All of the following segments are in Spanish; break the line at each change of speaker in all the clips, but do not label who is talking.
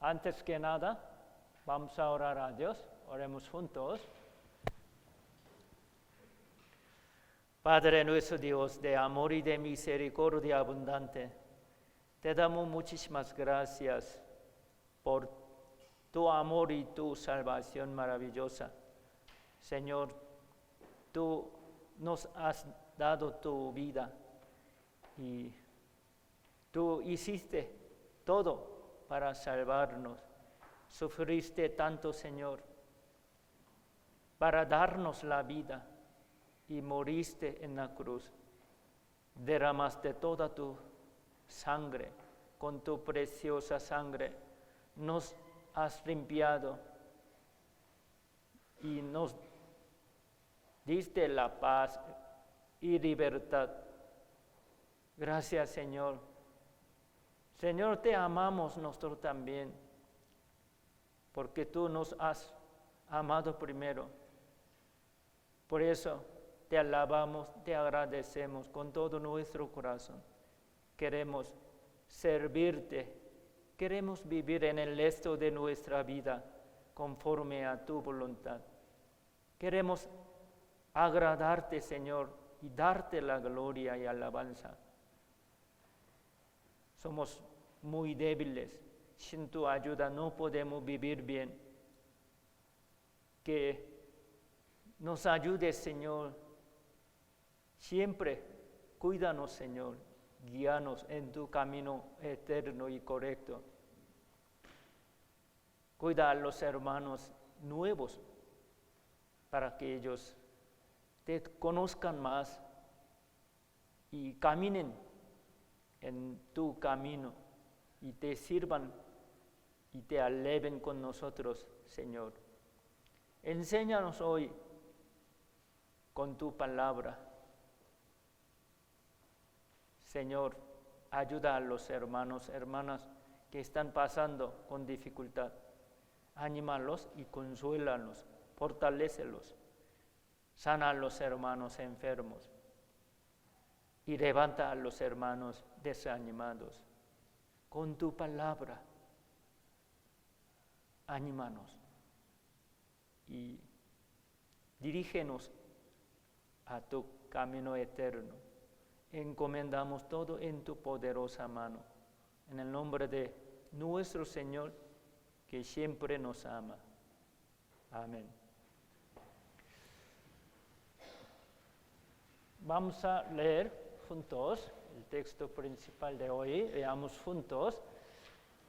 Antes que nada, vamos a orar a Dios. Oremos juntos. Padre nuestro Dios, de amor y de misericordia abundante, te damos muchísimas gracias por tu amor y tu salvación maravillosa. Señor, tú nos has dado tu vida y tú hiciste todo para salvarnos. Sufriste tanto, Señor, para darnos la vida y moriste en la cruz. Derramaste toda tu sangre, con tu preciosa sangre nos has limpiado y nos diste la paz y libertad. Gracias, Señor. Señor, te amamos nosotros también, porque tú nos has amado primero. Por eso te alabamos, te agradecemos con todo nuestro corazón. Queremos servirte, queremos vivir en el resto de nuestra vida conforme a tu voluntad. Queremos agradarte, Señor, y darte la gloria y alabanza. Somos muy débiles, sin tu ayuda no podemos vivir bien. Que nos ayudes, Señor, siempre cuídanos, Señor, guíanos en tu camino eterno y correcto. Cuida a los hermanos nuevos para que ellos te conozcan más y caminen en tu camino y te sirvan y te alaben con nosotros, Señor. Enséñanos hoy con tu palabra. Señor, ayuda a los hermanos, hermanas que están pasando con dificultad. Anímalos y consuélalos, fortalécelos. Sana a los hermanos enfermos y levanta a los hermanos desanimados. Con tu palabra, anímanos y dirígenos a tu camino eterno. Encomendamos todo en tu poderosa mano, en el nombre de nuestro Señor, que siempre nos ama. Amén. Vamos a leer juntos el texto principal de hoy. Leamos juntos.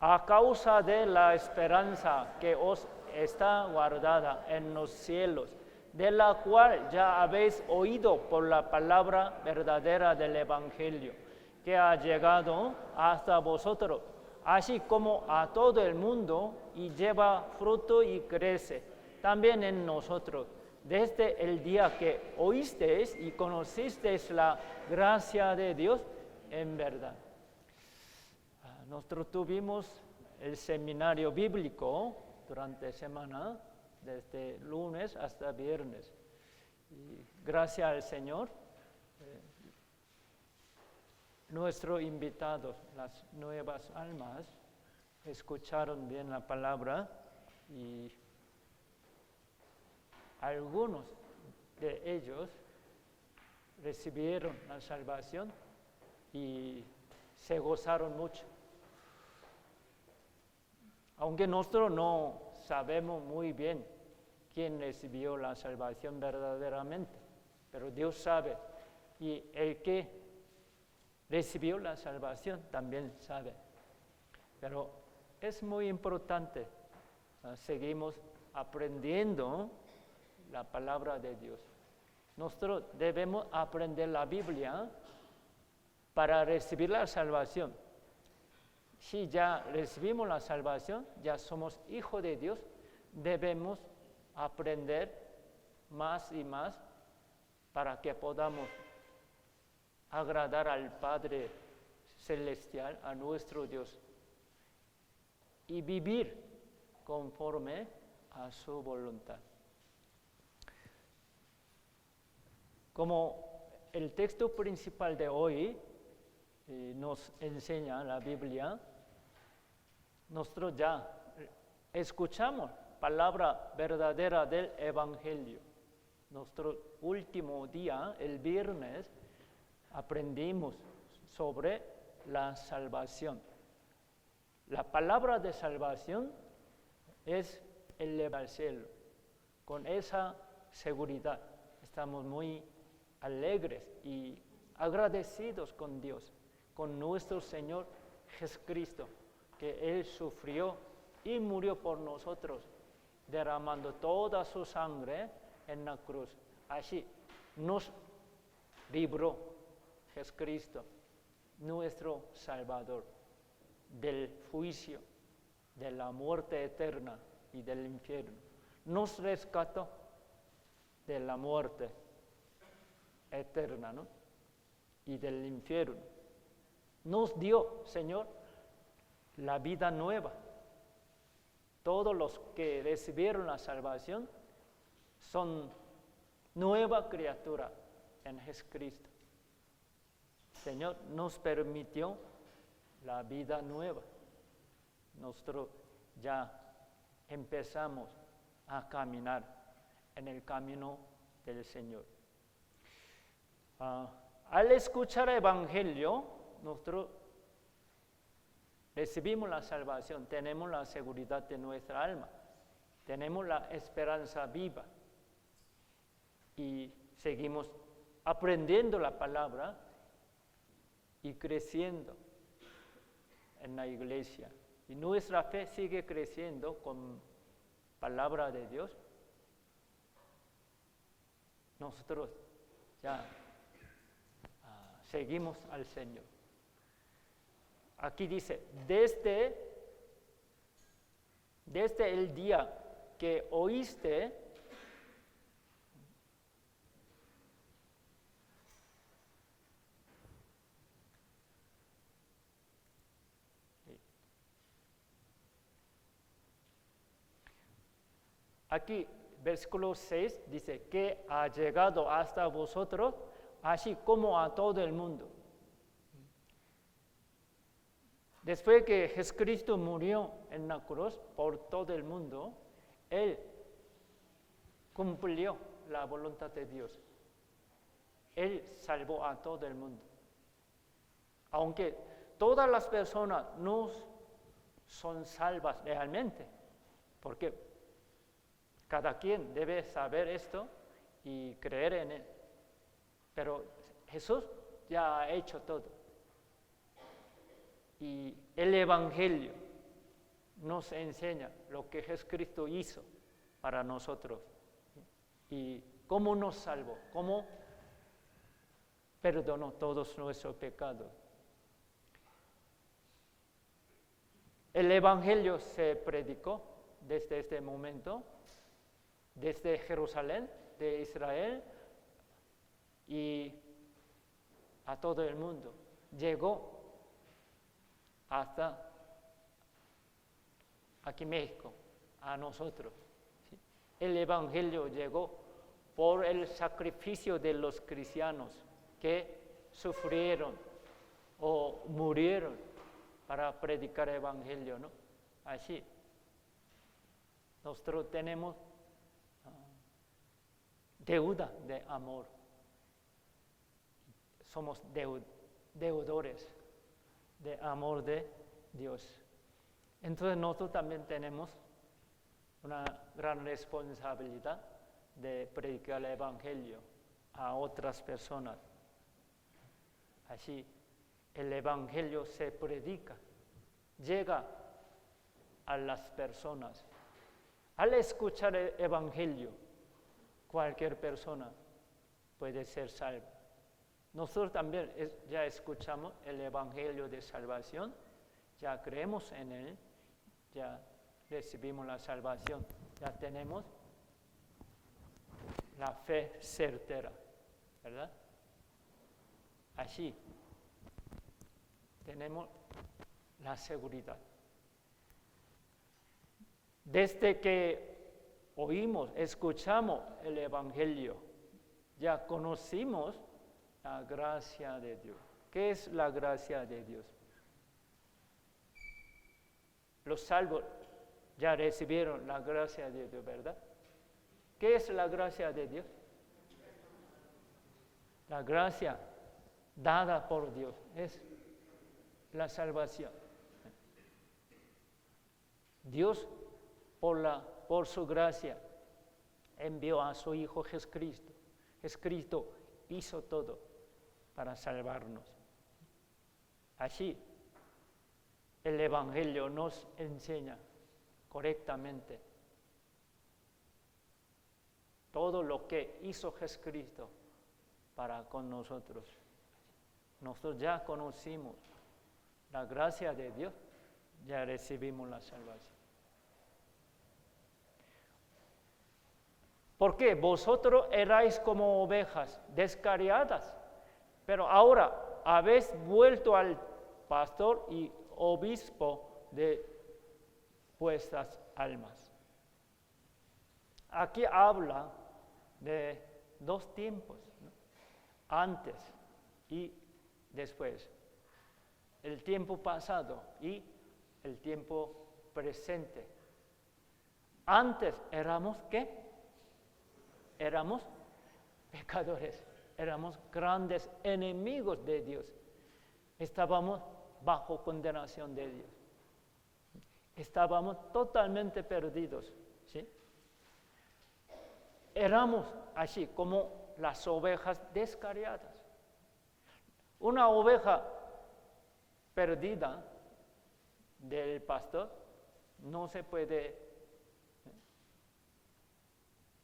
A causa de la esperanza que os está guardada en los cielos, de la cual ya habéis oído por la palabra verdadera del Evangelio, que ha llegado hasta vosotros, así como a todo el mundo, y lleva fruto y crece, también en nosotros, desde el día que oísteis y conocisteis la gracia de Dios en verdad. Nosotros tuvimos el seminario bíblico durante la semana, desde lunes hasta viernes. Y gracias al Señor, nuestros invitados, las nuevas almas, escucharon bien la palabra y algunos de ellos recibieron la salvación y se gozaron mucho. Aunque nosotros no sabemos muy bien quién recibió la salvación verdaderamente, pero Dios sabe, y el que recibió la salvación también sabe. Pero es muy importante, seguimos aprendiendo la palabra de Dios. Nosotros debemos aprender la Biblia para recibir la salvación. Si ya recibimos la salvación, ya somos hijos de Dios, debemos aprender más y más para que podamos agradar al Padre Celestial, a nuestro Dios, y vivir conforme a su voluntad. Como el texto principal de hoy nos enseña la Biblia, nosotros ya escuchamos palabra verdadera del Evangelio. Nuestro último día, el viernes, aprendimos sobre la salvación. La palabra de salvación es elevar al cielo. Con esa seguridad estamos muy alegres y agradecidos con Dios, con nuestro Señor Jesucristo, que Él sufrió y murió por nosotros, derramando toda su sangre en la cruz. Así nos libró Jesucristo, nuestro Salvador, del juicio, de la muerte eterna y del infierno. Nos rescató de la muerte eterna, ¿no? Y del infierno. Nos dio, Señor, la vida nueva. Todos los que recibieron la salvación son nueva criatura en Jesucristo. Señor nos permitió la vida nueva. Nosotros ya empezamos a caminar en el camino del Señor. Al escuchar el Evangelio, nosotros recibimos la salvación, tenemos la seguridad de nuestra alma, tenemos la esperanza viva y seguimos aprendiendo la palabra y creciendo en la iglesia. Y nuestra fe sigue creciendo con palabra de Dios. Nosotros ya seguimos al Señor. Aquí dice, desde el día que oíste, aquí versículo 6 dice que ha llegado hasta vosotros, así como a todo el mundo. Después que Jesucristo murió en la cruz por todo el mundo, Él cumplió la voluntad de Dios. Él salvó a todo el mundo. Aunque todas las personas no son salvas realmente, porque cada quien debe saber esto y creer en Él. Pero Jesús ya ha hecho todo. Y el Evangelio nos enseña lo que Jesucristo hizo para nosotros y cómo nos salvó, cómo perdonó todos nuestros pecados. El Evangelio se predicó desde este momento, desde Jerusalén, de Israel, y a todo el mundo. Llegó hasta aquí México, a nosotros. ¿Sí? El Evangelio llegó por el sacrificio de los cristianos que sufrieron o murieron para predicar el Evangelio, ¿no? Así, nosotros tenemos deuda de amor. Somos deudores de amor de Dios. Entonces nosotros también tenemos una gran responsabilidad de predicar el Evangelio a otras personas. Así, el Evangelio se predica, llega a las personas. Al escuchar el Evangelio, cualquier persona puede ser salva. Nosotros también ya escuchamos el Evangelio de salvación, ya creemos en él, ya recibimos la salvación, ya tenemos la fe certera, ¿verdad? Así tenemos la seguridad. Desde que oímos, escuchamos el Evangelio, ya conocimos la gracia de Dios. ¿Qué es la gracia de Dios? Los salvos ya recibieron la gracia de Dios, ¿verdad? ¿Qué es la gracia de Dios? La gracia dada por Dios es la salvación. Dios, por su gracia, envió a su Hijo Jesucristo. Jesucristo hizo todo para salvarnos. Así, el Evangelio nos enseña correctamente todo lo que hizo Jesucristo para con nosotros. Nosotros ya conocimos la gracia de Dios, ya recibimos la salvación. Porque vosotros erais como ovejas descarriadas, pero ahora habéis vuelto al pastor y obispo de vuestras almas. Aquí habla de dos tiempos, ¿no? Antes y después. El tiempo pasado y el tiempo presente. Antes éramos ¿qué? Éramos pecadores, éramos grandes enemigos de Dios. Estábamos bajo condenación de Dios. Estábamos totalmente perdidos, ¿sí? Éramos así como las ovejas descarriadas. Una oveja perdida del pastor no se puede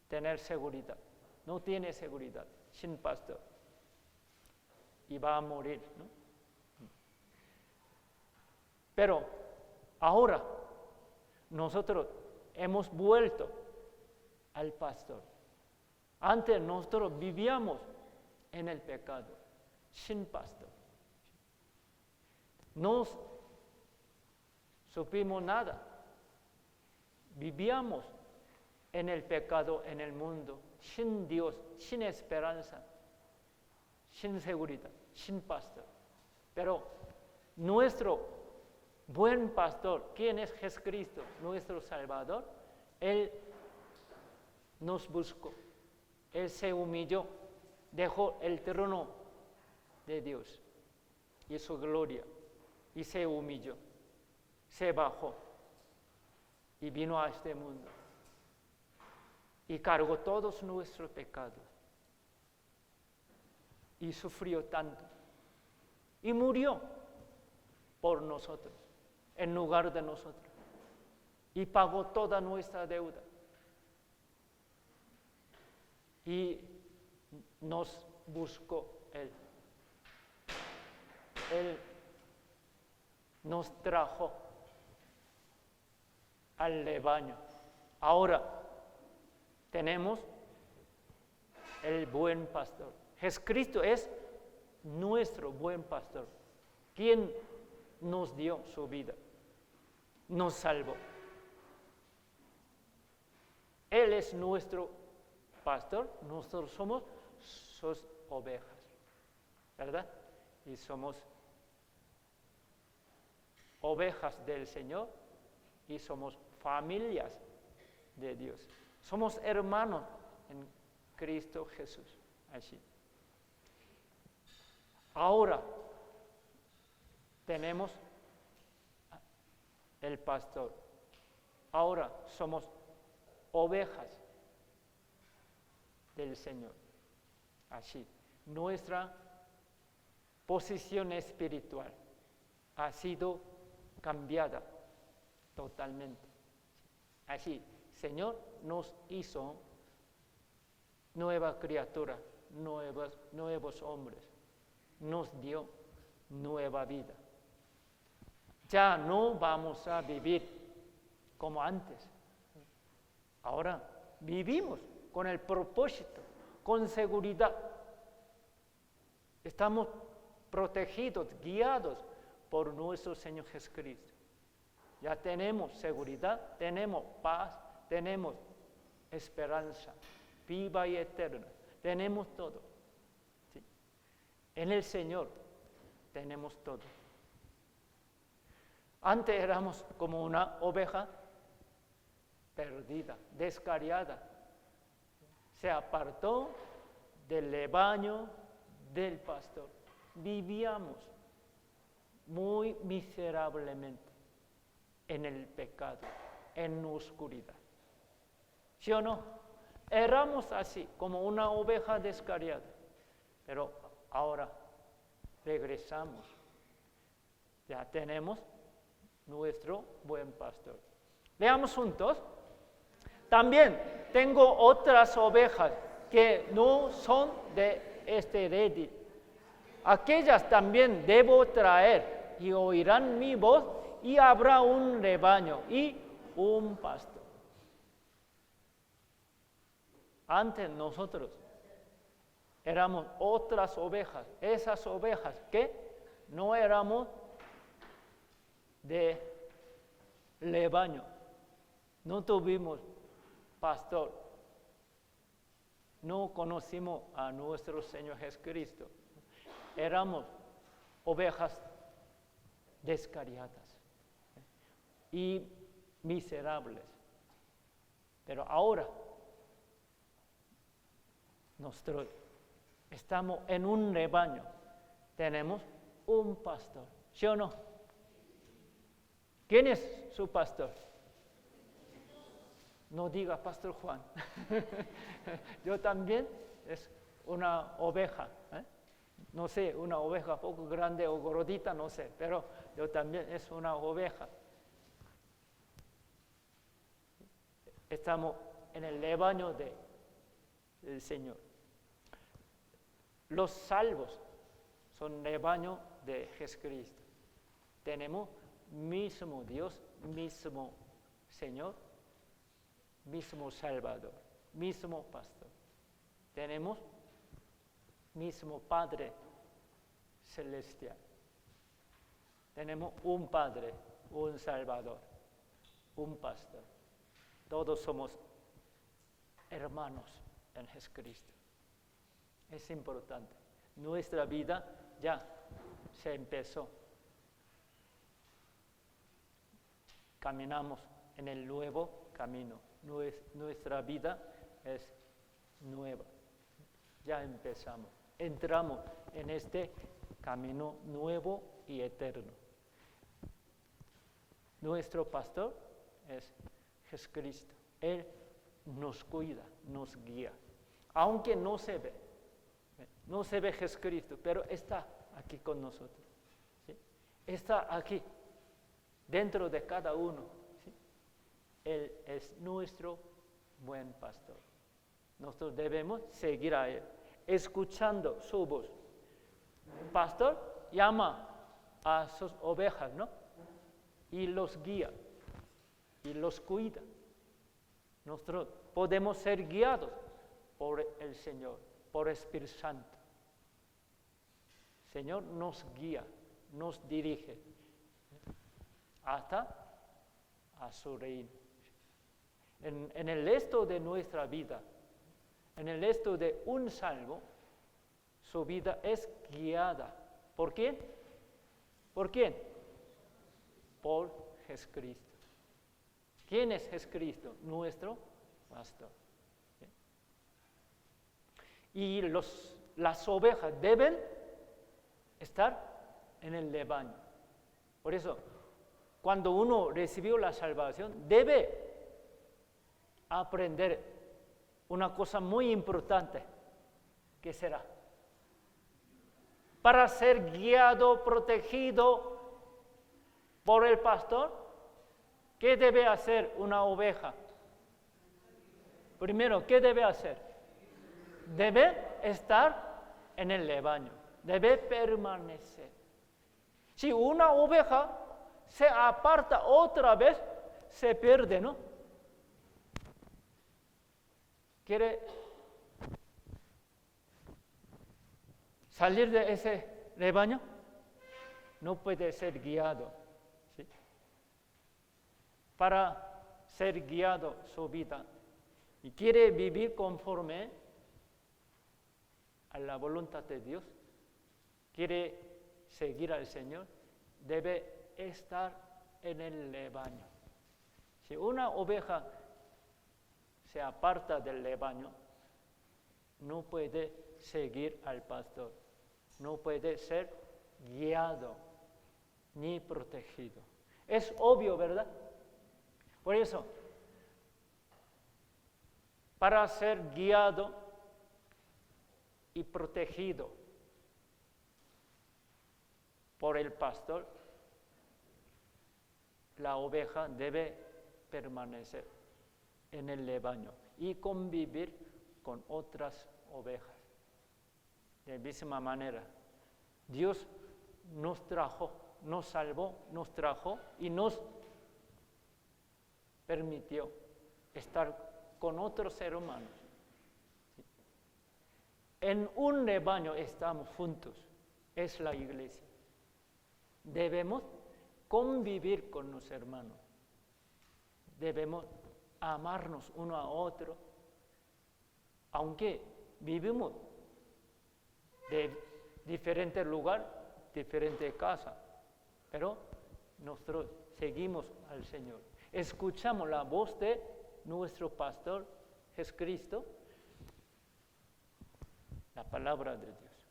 tener seguridad, no tiene seguridad sin pastor y va a morir, ¿no? Pero ahora nosotros hemos vuelto al pastor. Antes nosotros vivíamos en el pecado, sin pastor. No supimos nada. Vivíamos en el pecado, en el mundo, sin Dios, sin esperanza, sin seguridad, sin pastor. Pero nuestro buen pastor, ¿quién es Jesucristo, nuestro Salvador? Él nos buscó, Él se humilló, dejó el trono de Dios y su gloria y se humilló, se bajó y vino a este mundo y cargó todos nuestros pecados y sufrió tanto y murió por nosotros, en lugar de nosotros, y pagó toda nuestra deuda y nos buscó Él. Él nos trajo al rebaño. Ahora tenemos el buen pastor. Jesucristo es nuestro buen pastor, quien nos dio su vida, nos salvó. Él es nuestro pastor, nosotros somos sus ovejas, ¿verdad? Y somos ovejas del Señor y somos familias de Dios. Somos hermanos en Cristo Jesús, así. Ahora tenemos el pastor. Ahora somos ovejas del Señor. Así, nuestra posición espiritual ha sido cambiada totalmente. Así, Señor nos hizo nueva criatura, nuevos hombres, nos dio nueva vida. Ya no vamos a vivir como antes. Ahora vivimos con el propósito, con seguridad. Estamos protegidos, guiados por nuestro Señor Jesucristo. Ya tenemos seguridad, tenemos paz, tenemos esperanza viva y eterna. Tenemos todo. ¿Sí? En el Señor tenemos todo. Antes éramos como una oveja perdida, descarriada. Se apartó del rebaño del pastor. Vivíamos muy miserablemente en el pecado, en oscuridad. ¿Sí o no? Éramos así, como una oveja descarriada. Pero ahora regresamos. Ya tenemos nuestro buen pastor. Veamos juntos. También tengo otras ovejas que no son de este redil. Aquellas también debo traer y oirán mi voz y habrá un rebaño y un pastor. Antes nosotros éramos otras ovejas, esas ovejas que no éramos de rebaño, no tuvimos pastor, no conocimos a nuestro Señor Jesucristo, éramos ovejas descarriadas y miserables. Pero ahora nosotros estamos en un rebaño, tenemos un pastor, ¿sí o no? ¿Quién es su pastor? No diga Pastor Juan. Yo también es una oveja, no sé, una oveja poco grande o gordita, no sé, pero yo también es una oveja. Estamos en el rebaño del Señor. Los salvos son rebaño de Jesucristo. Tenemos mismo Dios, mismo Señor, mismo Salvador, mismo pastor. Tenemos mismo Padre celestial. Tenemos un Padre, un Salvador, un pastor. Todos somos hermanos en Jesucristo. Es importante. Nuestra vida ya se empezó. Caminamos en el nuevo camino. Nuestra vida es nueva. Ya empezamos. Entramos en este camino nuevo y eterno. Nuestro pastor es Jesucristo. Él nos cuida, nos guía. Aunque no se ve Jesucristo, pero está aquí con nosotros. ¿Sí? Está aquí, dentro de cada uno. ¿Sí? Él es nuestro buen pastor. Nosotros debemos seguir a Él, escuchando su voz. El pastor llama a sus ovejas, ¿no? Y los guía, y los cuida. Nosotros podemos ser guiados por el Señor, por el Espíritu Santo. El Señor nos guía, nos dirige hasta a su reino. En el resto de nuestra vida, en el resto de un salvo, su vida es guiada. ¿Por quién? ¿Por quién? Por Jesucristo. ¿Quién es Jesucristo? Nuestro pastor. Y las ovejas deben estar en el rebaño. Por eso, cuando uno recibió la salvación, debe aprender una cosa muy importante. ¿Qué será? Para ser guiado, protegido por el pastor, ¿qué debe hacer una oveja? Primero, ¿qué debe hacer? Debe estar en el rebaño, debe permanecer. Si una oveja se aparta otra vez, se pierde, ¿no? ¿Quiere salir de ese rebaño? No puede ser guiado. ¿Sí? Para ser guiado su vida y quiere vivir conforme a la voluntad de Dios, quiere seguir al Señor, debe estar en el rebaño. Si una oveja se aparta del rebaño, no puede seguir al pastor, no puede ser guiado ni protegido. Es obvio, ¿verdad? Por eso, para ser guiado y protegido por el pastor, la oveja debe permanecer en el rebaño y convivir con otras ovejas. De la misma manera, Dios nos trajo, nos salvó, nos trajo y nos permitió estar con otros seres humanos. En un rebaño estamos juntos, es la iglesia. Debemos convivir con los hermanos, debemos amarnos uno a otro, aunque vivimos de diferente lugar, diferente casa, pero nosotros seguimos al Señor. Escuchamos la voz de nuestro pastor Jesucristo, la palabra de Dios.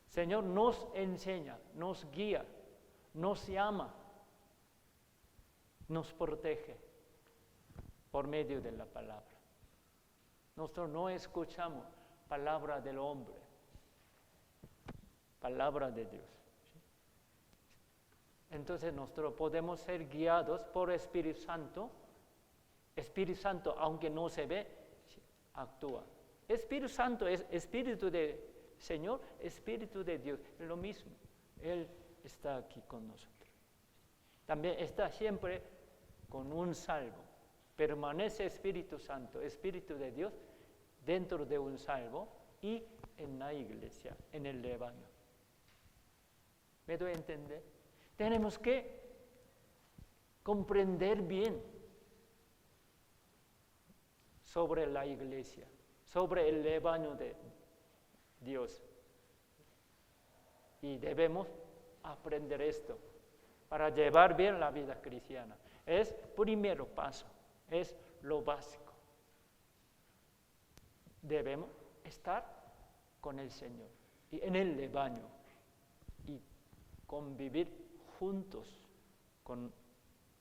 Señor nos enseña, nos guía, nos llama, nos protege por medio de la palabra. Nosotros no escuchamos palabra del hombre, palabra de Dios. Entonces nosotros podemos ser guiados por Espíritu Santo. Espíritu Santo, aunque no se ve, actúa. Espíritu Santo es Espíritu del Señor, Espíritu de Dios, es lo mismo. Él está aquí con nosotros. También está siempre con un salvo. Permanece Espíritu Santo, Espíritu de Dios, dentro de un salvo y en la iglesia, en el rebaño. ¿Me doy a entender? Tenemos que comprender bien sobre la iglesia, sobre el rebaño de Dios. Y debemos aprender esto para llevar bien la vida cristiana. Es primero paso, es lo básico. Debemos estar con el Señor y en el rebaño y convivir juntos con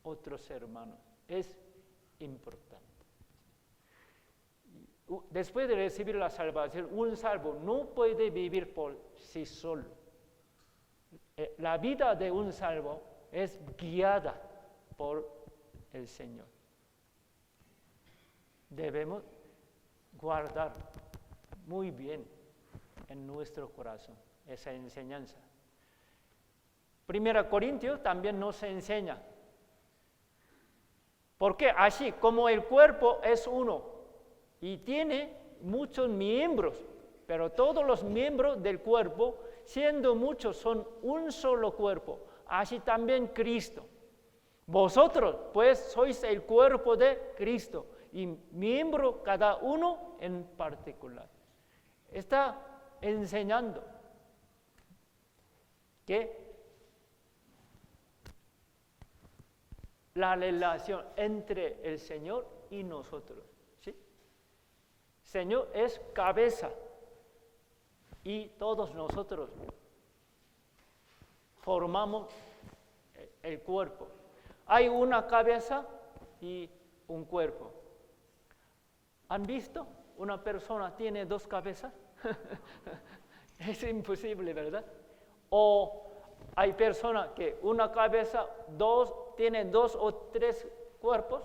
otros hermanos. Es importante. Después de recibir la salvación, un salvo no puede vivir por sí solo. La vida de un salvo es guiada por el Señor. Debemos guardar muy bien en nuestro corazón esa enseñanza. 1 Corintios también nos enseña. Porque así como el cuerpo es uno y tiene muchos miembros, pero todos los miembros del cuerpo, siendo muchos, son un solo cuerpo, así también Cristo. Vosotros, pues, sois el cuerpo de Cristo y miembro cada uno en particular. Está enseñando que la relación entre el Señor y nosotros, ¿sí? Señor es cabeza y todos nosotros formamos el cuerpo. Hay una cabeza y un cuerpo. ¿Han visto? Una persona tiene dos cabezas. Es imposible, ¿verdad? O hay personas que una cabeza, tienen dos o tres cuerpos.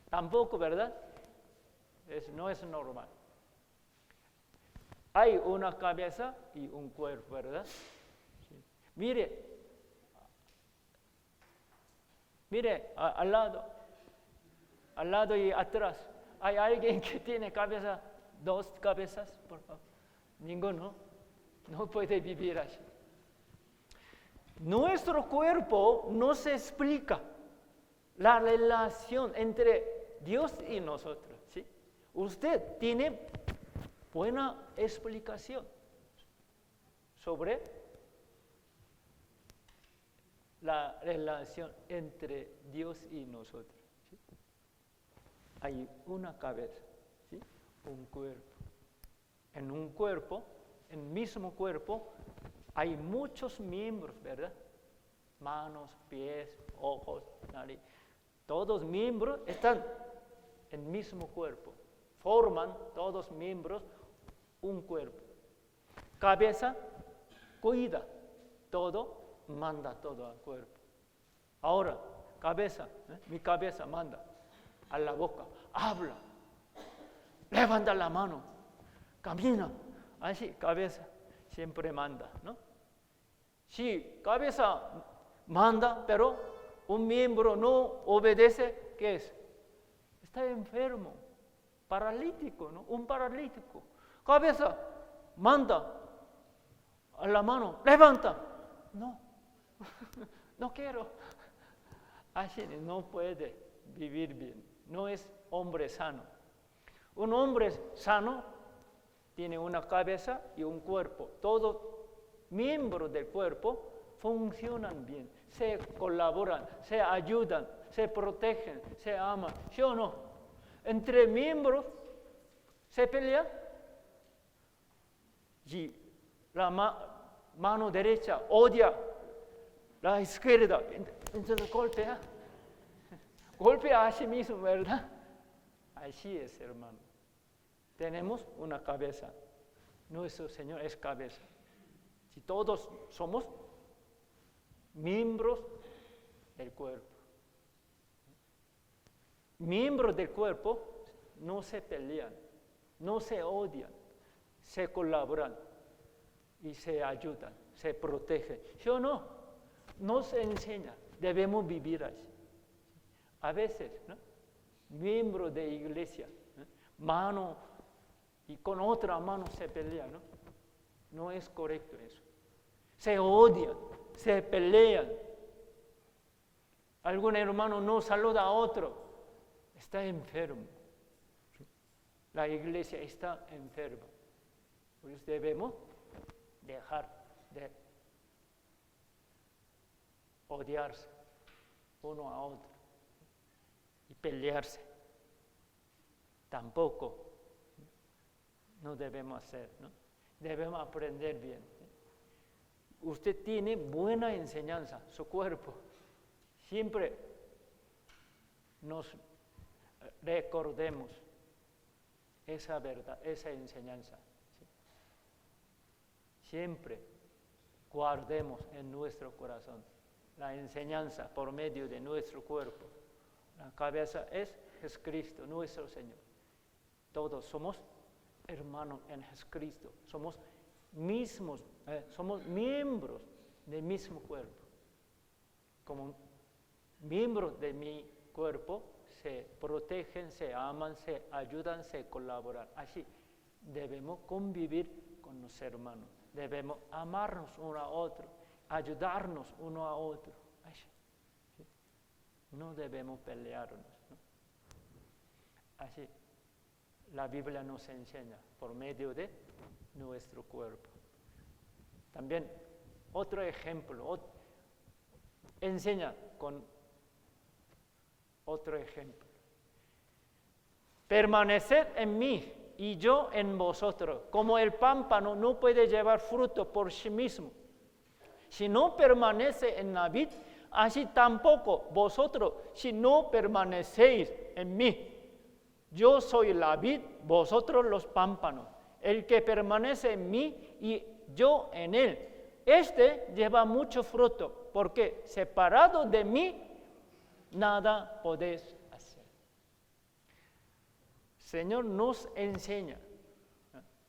Tampoco, ¿verdad? No es normal. Hay una cabeza y un cuerpo, ¿verdad? Sí. Mire, al lado y atrás. ¿Hay alguien que tiene dos cabezas, por favor? Ninguno. No puede vivir así. Nuestro cuerpo nos explica la relación entre Dios y nosotros, ¿sí? Usted tiene buena explicación sobre la relación entre Dios y nosotros, ¿sí? hay una cabeza, ¿sí? Un cuerpo. En un cuerpo, en el mismo cuerpo, hay muchos miembros, ¿verdad? Manos, pies, ojos, nariz. Todos miembros están en el mismo cuerpo. Forman todos miembros un cuerpo. Cabeza cuida todo, manda todo al cuerpo. Ahora, cabeza, mi cabeza manda a la boca, habla, levanta la mano, camina, así, cabeza siempre manda, ¿no? Si cabeza manda, pero un miembro no obedece, ¿qué es? Está enfermo, paralítico, ¿no? Un paralítico. Cabeza manda a la mano, levanta. No, no quiero. Así no puede vivir bien. No es hombre sano. Un hombre sano tiene una cabeza y un cuerpo. Todos miembros del cuerpo funcionan bien, se colaboran, se ayudan, se protegen, se aman. ¿Sí o no? Entre miembros se pelean y la mano derecha odia la izquierda, entonces golpea. Golpea a sí mismo, ¿verdad? Así es, hermano. Tenemos una cabeza. Nuestro Señor es cabeza. Si todos somos miembros del cuerpo. Miembros del cuerpo no se pelean, no se odian, se colaboran y se ayudan, se protegen. ¿Sí o no? Nos enseña, debemos vivir así. A veces, ¿no? Miembros de iglesia, ¿no? Mano y con otra mano se pelea, ¿no? No es correcto eso. Se odian, se pelean. Algún hermano no saluda a otro, está enfermo. La iglesia está enferma. Por eso debemos dejar de odiarse uno a otro y pelearse. Tampoco no debemos hacer, ¿no? Debemos aprender bien. Usted tiene buena enseñanza, su cuerpo. Siempre nos recordemos esa verdad, esa enseñanza. ¿Sí? Siempre guardemos en nuestro corazón la enseñanza por medio de nuestro cuerpo. La cabeza es Jesucristo, nuestro Señor. Todos somos hermanos en Jesucristo. Somos miembros del mismo cuerpo. Como miembros de mi cuerpo se protegen, se aman, se ayudan, se colaboran. Así debemos convivir con los hermanos. Debemos amarnos uno a otro, ayudarnos uno a otro. Así. ¿Sí? No debemos pelearnos, ¿no? Así, la Biblia nos enseña por medio de nuestro cuerpo. También otro ejemplo, enseña con otro ejemplo. Permaneced en mí y yo en vosotros, como el pámpano no puede llevar fruto por sí mismo. Si no permanece en la vid, así tampoco vosotros, si no permanecéis en mí. Yo soy la vid, vosotros los pámpanos. El que permanece en mí y yo en él, este lleva mucho fruto, porque separado de mí, nada podéis hacer. Señor nos enseña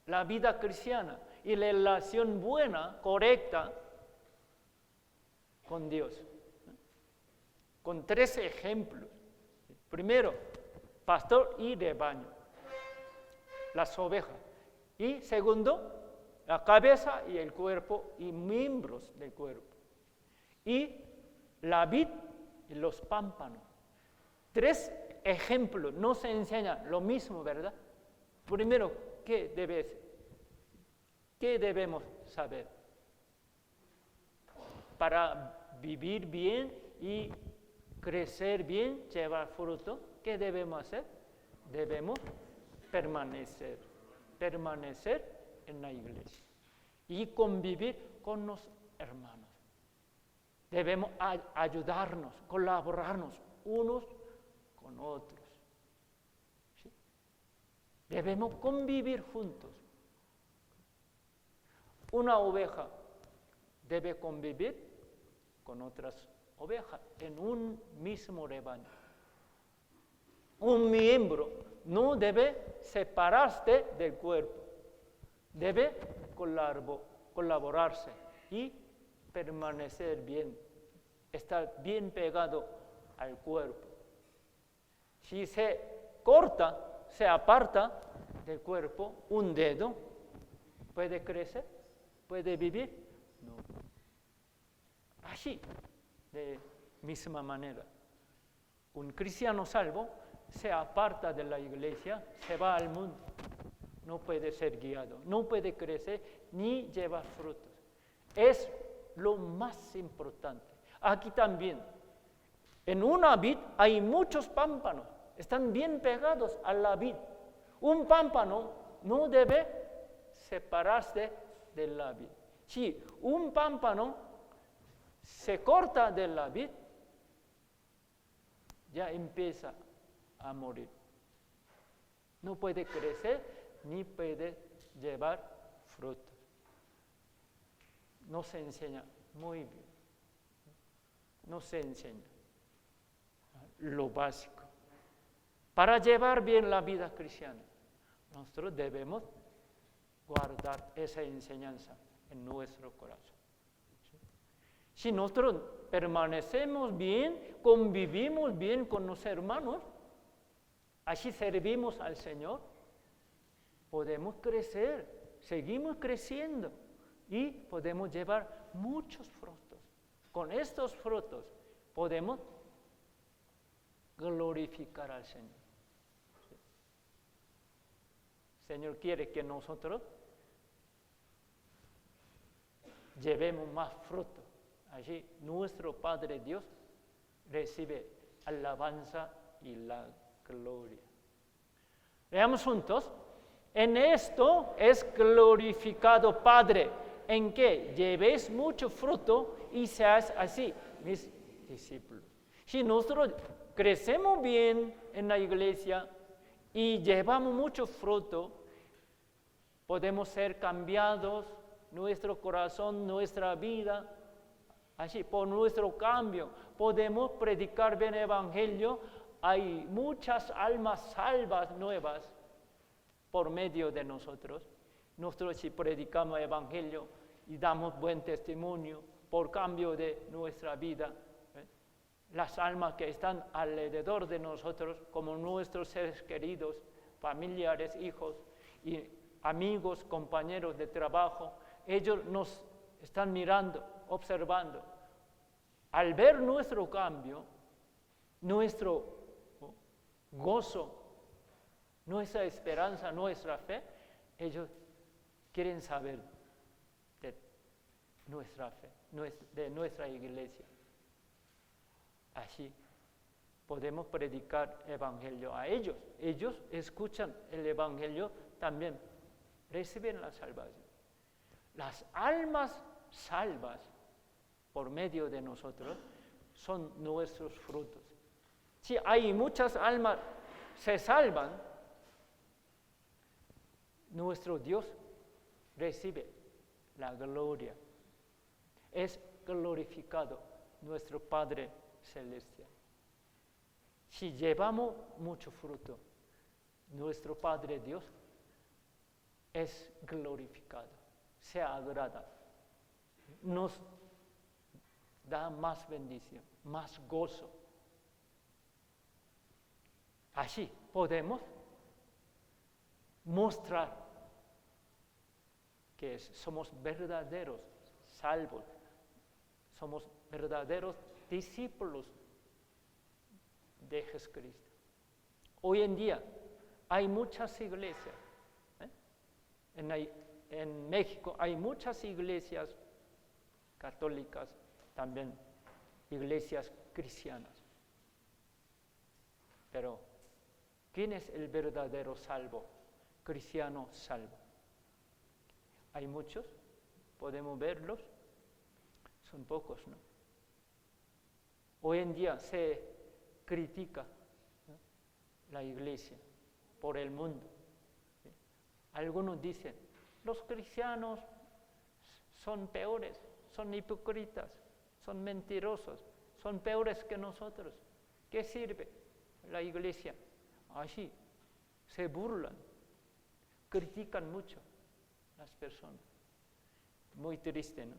la vida cristiana y la relación buena, correcta con Dios. Con 3 ejemplos. Primero, pastor y rebaño, las ovejas. Y segundo, la cabeza y el cuerpo y miembros del cuerpo. Y la vid y los pámpanos. 3 ejemplos nos enseñan lo mismo, ¿verdad? Primero, ¿qué debemos saber? Para vivir bien y crecer bien, llevar fruto, ¿qué debemos hacer? debemos permanecer en la iglesia y convivir con los hermanos. Debemos ayudarnos, colaborarnos unos con otros. ¿Sí? Debemos convivir juntos. Una oveja debe convivir con otras ovejas en un mismo rebaño. Un miembro no debe separarse del cuerpo, debe colaborarse y permanecer bien, estar bien pegado al cuerpo. Si se corta, se aparta del cuerpo un dedo, ¿puede crecer? ¿Puede vivir? No. Así, de misma manera, un cristiano salvo se aparta de la iglesia, se va al mundo, no puede ser guiado, no puede crecer ni llevar frutos. Es lo más importante. Aquí también, en una vid hay muchos pámpanos, están bien pegados a la vid. Un pámpano no debe separarse de la vid. Si un pámpano se corta de la vid, ya empieza a morir. No puede crecer ni puede llevar frutos. No se enseña muy bien. No se enseña lo básico. Para llevar bien la vida cristiana, nosotros debemos guardar esa enseñanza en nuestro corazón. ¿Sí? Si nosotros permanecemos bien, convivimos bien con los hermanos, así servimos al Señor, podemos crecer, seguimos creciendo y podemos llevar muchos frutos. Con estos frutos podemos glorificar al Señor. ¿Sí? El Señor quiere que nosotros llevemos más fruto. Allí nuestro Padre Dios recibe alabanza y la gloria. Leamos juntos. En esto es glorificado Padre, en que llevéis mucho fruto y seáis así mis discípulos. Si nosotros crecemos bien en la iglesia y llevamos mucho fruto, podemos ser cambiados, nuestro corazón, nuestra vida, así por nuestro cambio, podemos predicar bien el evangelio. Hay muchas almas salvas nuevas por medio de nosotros. Nosotros si predicamos el evangelio y damos buen testimonio por cambio de nuestra vida, las almas que están alrededor de nosotros, como nuestros seres queridos, familiares, hijos y amigos, compañeros de trabajo, ellos nos están mirando, observando. Al ver nuestro cambio, nuestro gozo, nuestra esperanza, nuestra fe, ellos quieren saber de nuestra fe, de nuestra iglesia. Así podemos predicar el evangelio a ellos. Ellos escuchan el evangelio también, reciben la salvación. Las almas salvas por medio de nosotros son nuestros frutos. Si hay muchas almas se salvan, nuestro Dios recibe la gloria. Es glorificado nuestro Padre Celestial. Si llevamos mucho fruto, nuestro Padre Dios es glorificado, se agrada, nos da más bendición, más gozo. Así podemos mostrar que somos verdaderos salvos, somos verdaderos discípulos de Jesucristo. Hoy en día hay muchas iglesias, en México hay muchas iglesias católicas, también iglesias cristianas, pero ¿Quién es el verdadero salvo? Cristiano salvo. Hay muchos, podemos verlos, son pocos, ¿no? Hoy en día se critica, ¿no?, la iglesia por el mundo. ¿Sí? Algunos dicen, los cristianos son peores, son hipócritas, son mentirosos, son peores que nosotros. ¿Qué sirve la iglesia? Así se burlan, critican mucho las personas. Muy triste, ¿no?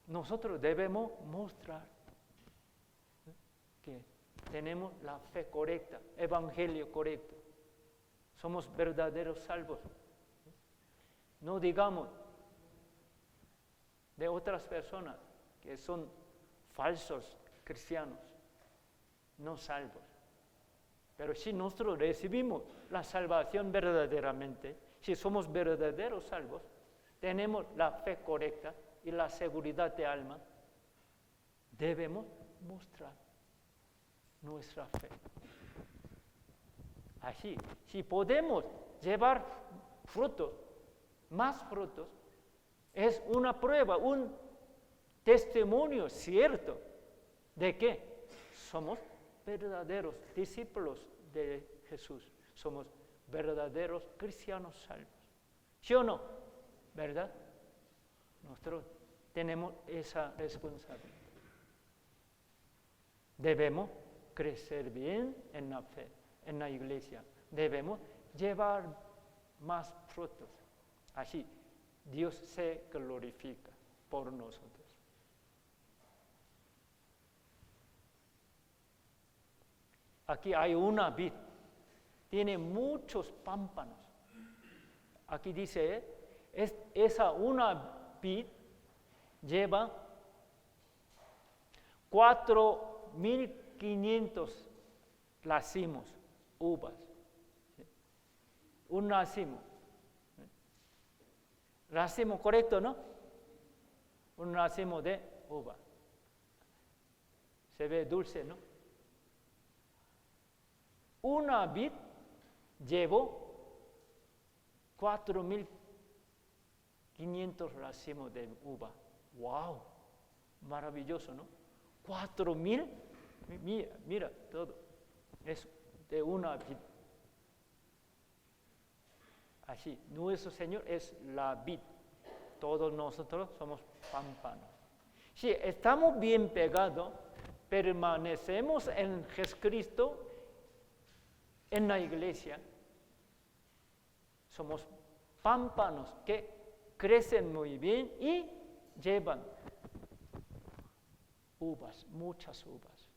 Nosotros debemos mostrar que tenemos la fe correcta, evangelio correcto. Somos verdaderos salvos. No digamos de otras personas que son falsos cristianos, no salvos. Pero si nosotros recibimos la salvación verdaderamente, si somos verdaderos salvos, tenemos la fe correcta y la seguridad de alma, debemos mostrar nuestra fe. Así, si podemos llevar frutos, más frutos, es una prueba, un testimonio cierto de que somos verdaderos discípulos de Jesús, somos verdaderos cristianos salvos. ¿Sí o no? ¿Verdad? Nosotros tenemos esa responsabilidad. Debemos crecer bien en la fe, en la iglesia. Debemos llevar más frutos. Así, Dios se glorifica por nosotros. Aquí hay una vid, tiene muchos pámpanos. Aquí dice, esa una vid lleva 4.500 racimos, uvas. Un racimo. Racimo correcto, ¿no? Un racimo de uva. Se ve dulce, ¿no? Una vid llevó 4.500 racimos de uva. ¡Wow! Maravilloso, ¿no? 4.000, mira todo. Es de una vid. Así, nuestro Señor es la vid. Todos nosotros somos pámpanos. Si estamos bien pegados, permanecemos en Jesucristo, en la iglesia, somos pámpanos que crecen muy bien y llevan uvas, muchas uvas.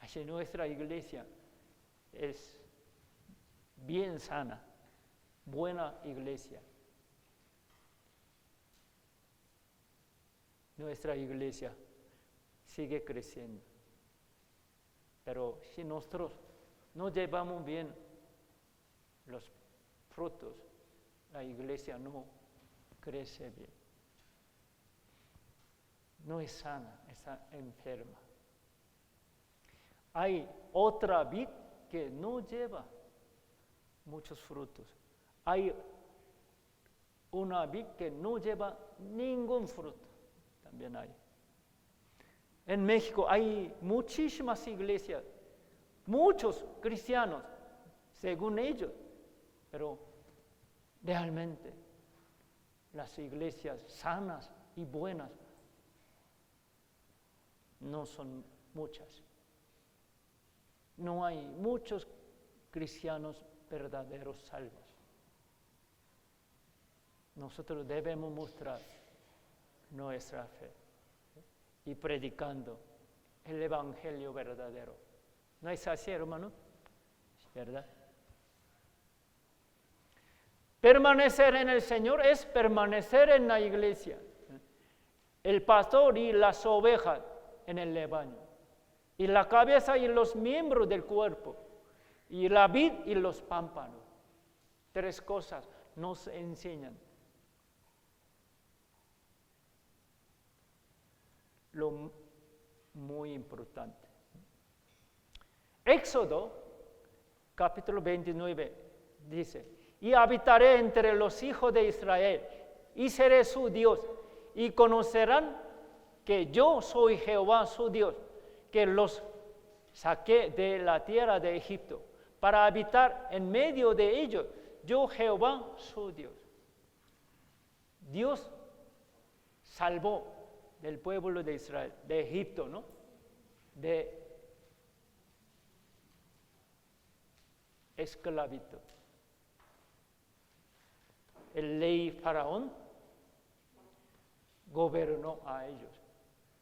Así nuestra iglesia es bien sana, buena iglesia. Nuestra iglesia sigue creciendo. Pero si nosotros no llevamos bien los frutos, la iglesia no crece bien. No es sana, está enferma. Hay otra vid que no lleva muchos frutos. Hay una vid que no lleva ningún fruto. También hay. En México hay muchísimas iglesias, muchos cristianos, según ellos, pero realmente las iglesias sanas y buenas no son muchas. No hay muchos cristianos verdaderos salvos. Nosotros debemos mostrar nuestra fe y predicando el evangelio verdadero. ¿No es así, hermano? ¿Verdad? Permanecer en el Señor es permanecer en la iglesia. El pastor y las ovejas en el rebaño. Y la cabeza y los miembros del cuerpo. Y la vid y los pámpanos. 3 cosas nos enseñan. Lo muy importante. Éxodo, capítulo 29, dice, y habitaré entre los hijos de Israel, y seré su Dios, y conocerán que yo soy Jehová su Dios, que los saqué de la tierra de Egipto, para habitar en medio de ellos, yo Jehová su Dios. Dios salvó del pueblo de Israel, de Egipto, ¿no? De esclavitud. El rey Faraón gobernó a ellos.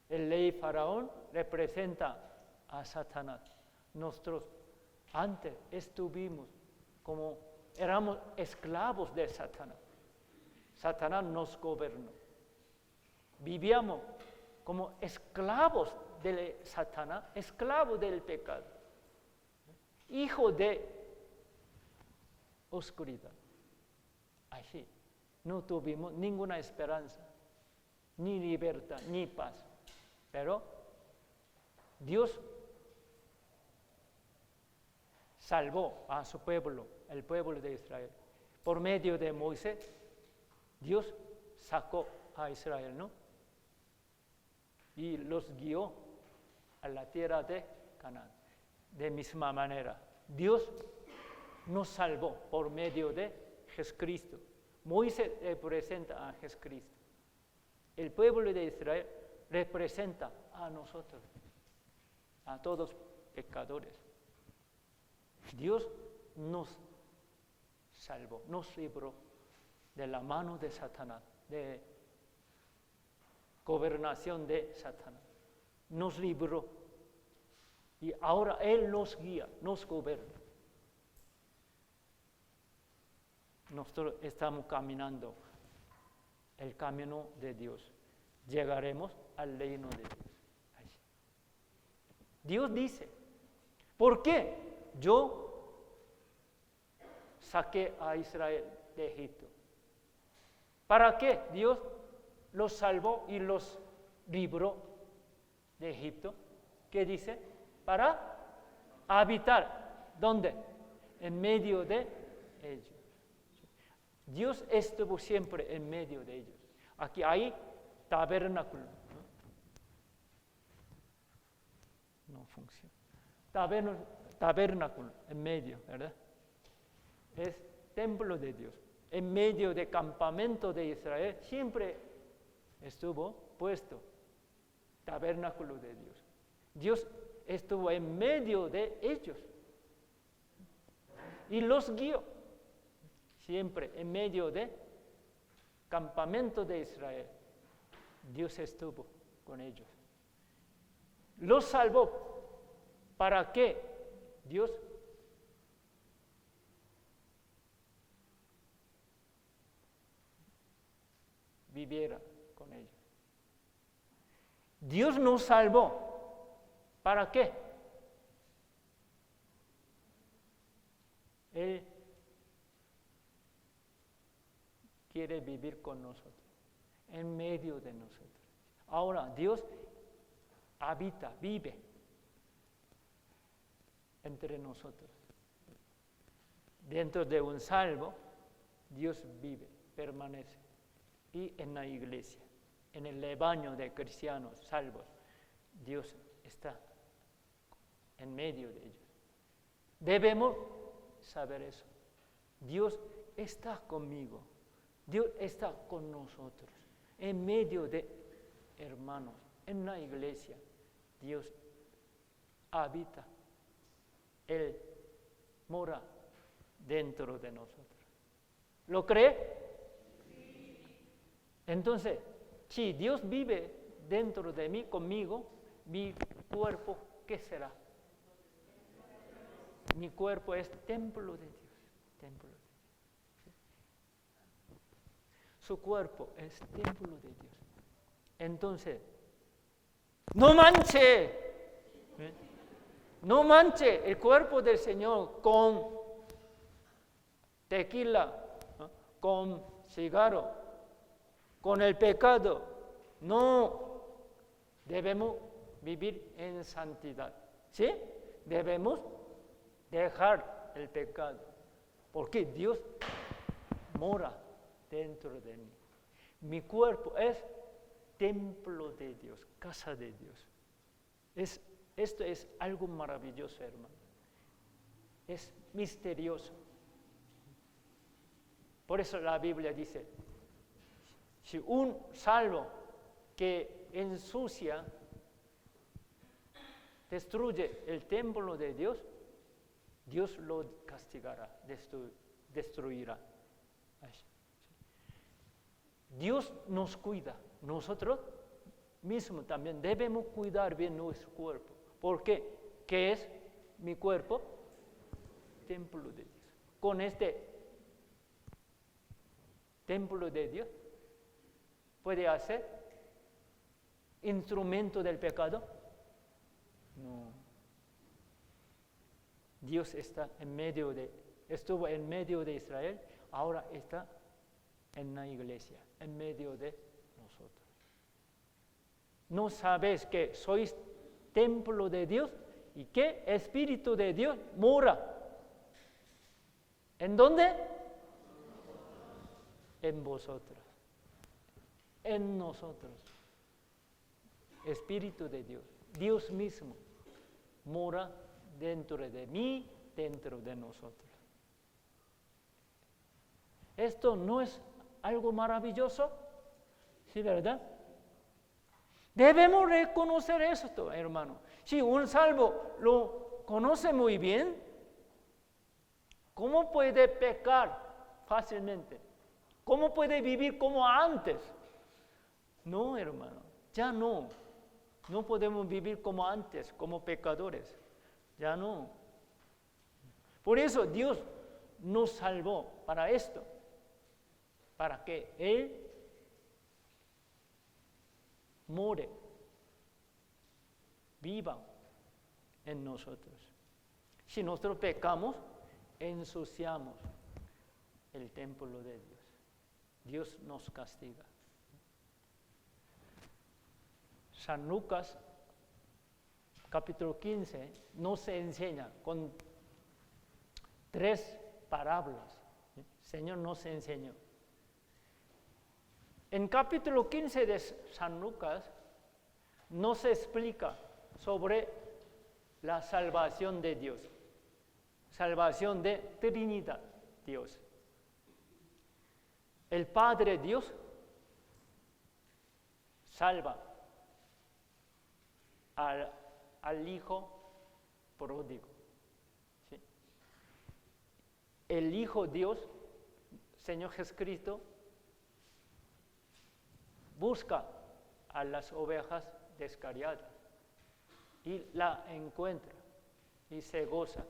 El rey Faraón representa a Satanás. Nosotros antes éramos esclavos de Satanás. Satanás nos gobernó. Vivíamos como esclavos de Satanás, esclavos del pecado, hijo de oscuridad. Así, no tuvimos ninguna esperanza, ni libertad, ni paz. Pero Dios salvó a su pueblo, el pueblo de Israel. Por medio de Moisés, Dios sacó a Israel, ¿no? Y los guió a la tierra de Canaán. De misma manera, Dios nos salvó por medio de Jesucristo. Moisés representa a Jesucristo. El pueblo de Israel representa a nosotros, a todos pecadores. Dios nos salvó, nos libró de la mano de Satanás, de gobernación de Satanás. Nos libró y ahora Él nos guía, nos gobierna. Nosotros estamos caminando el camino de Dios. Llegaremos al reino de Dios. Dios dice, ¿por qué yo saqué a Israel de Egipto? ¿Para qué Dios los salvó y los libró de Egipto? ¿Qué dice? Para habitar. ¿Dónde? En medio de ellos. Dios estuvo siempre en medio de ellos. Aquí hay tabernáculo. No funciona. Tabernáculo en medio, ¿verdad? Es templo de Dios. En medio del campamento de Israel siempre estuvo puesto tabernáculo de Dios. Dios estuvo en medio de ellos y los guió siempre en medio del campamento de Israel. Dios estuvo con ellos. Los salvó. ¿Para qué? Dios viviera con ellos. Dios nos salvó. ¿Para qué? Él quiere vivir con nosotros, en medio de nosotros. Ahora Dios habita, vive entre nosotros. Dentro de un salvo, Dios vive, permanece. Y en la iglesia, en el rebaño de cristianos salvos, Dios está en medio de ellos. Debemos saber eso. Dios está conmigo. Dios está con nosotros. En medio de hermanos, en la iglesia, Dios habita. Él mora dentro de nosotros. ¿Lo cree? Entonces, si Dios vive dentro de mí, conmigo, mi cuerpo, ¿qué será? Mi cuerpo es templo de Dios. Templo de Dios. Su cuerpo es templo de Dios. Entonces, no manche. No manche el cuerpo del Señor con tequila, ¿no? Con cigarro, con el pecado. No, debemos vivir en santidad. ¿Sí? debemos dejar el pecado, porque Dios mora dentro de mí. Mi cuerpo es templo de Dios, casa de Dios. Esto es algo maravilloso, hermano. Es misterioso. Por eso la Biblia dice, si un salvo que ensucia, destruye el templo de Dios, Dios lo castigará, destruirá. Dios nos cuida. Nosotros mismos también debemos cuidar bien nuestro cuerpo. ¿Por qué? ¿Qué es mi cuerpo? Templo de Dios. Con este templo de Dios, ¿puede hacer instrumento del pecado? No. Dios estuvo en medio de Israel, ahora está en la iglesia, en medio de nosotros. ¿No sabéis que sois templo de Dios y que Espíritu de Dios mora? ¿En dónde? En vosotros, en nosotros. Espíritu de Dios, Dios mismo mora dentro de mí, dentro de nosotros. ¿Esto no es algo maravilloso? ¿Sí, verdad? Debemos reconocer esto, hermano. Si un salvo lo conoce muy bien, ¿cómo puede pecar fácilmente? ¿Cómo puede vivir como antes? No, hermano, ya no. No podemos vivir como antes, como pecadores. Ya no. Por eso Dios nos salvó para esto, para que Él more, viva en nosotros. Si nosotros pecamos, ensuciamos el templo de Dios. Dios nos castiga. San Lucas, capítulo 15, nos enseña con 3 parábolas. El Señor nos enseñó. En capítulo 15 de San Lucas nos explica sobre la salvación de Dios, salvación de Trinidad, Dios. El Padre Dios salva al Hijo pródigo. ¿Sí? El Hijo Dios, Señor Jesucristo, busca a las ovejas descarriadas y la encuentra y se goza.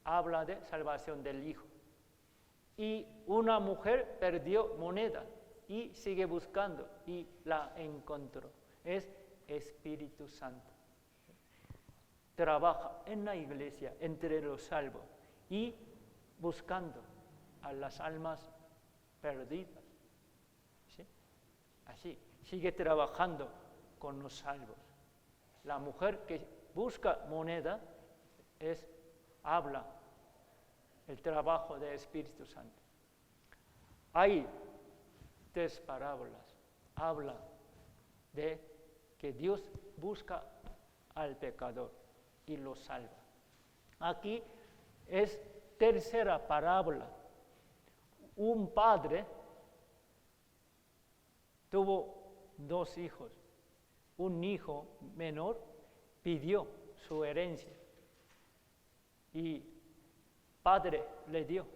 Habla de salvación del Hijo. Y una mujer perdió moneda y sigue buscando y la encontró. Es Espíritu Santo. Trabaja en la iglesia entre los salvos y buscando a las almas perdidas. ¿Sí? Así, sigue trabajando con los salvos. La mujer que busca moneda habla el trabajo del Espíritu Santo. Hay 3 parábolas. Habla de que Dios busca al pecador y lo salva. Aquí es 3ª parábola. Un padre tuvo 2 hijos. Un hijo menor pidió su herencia y padre le dio.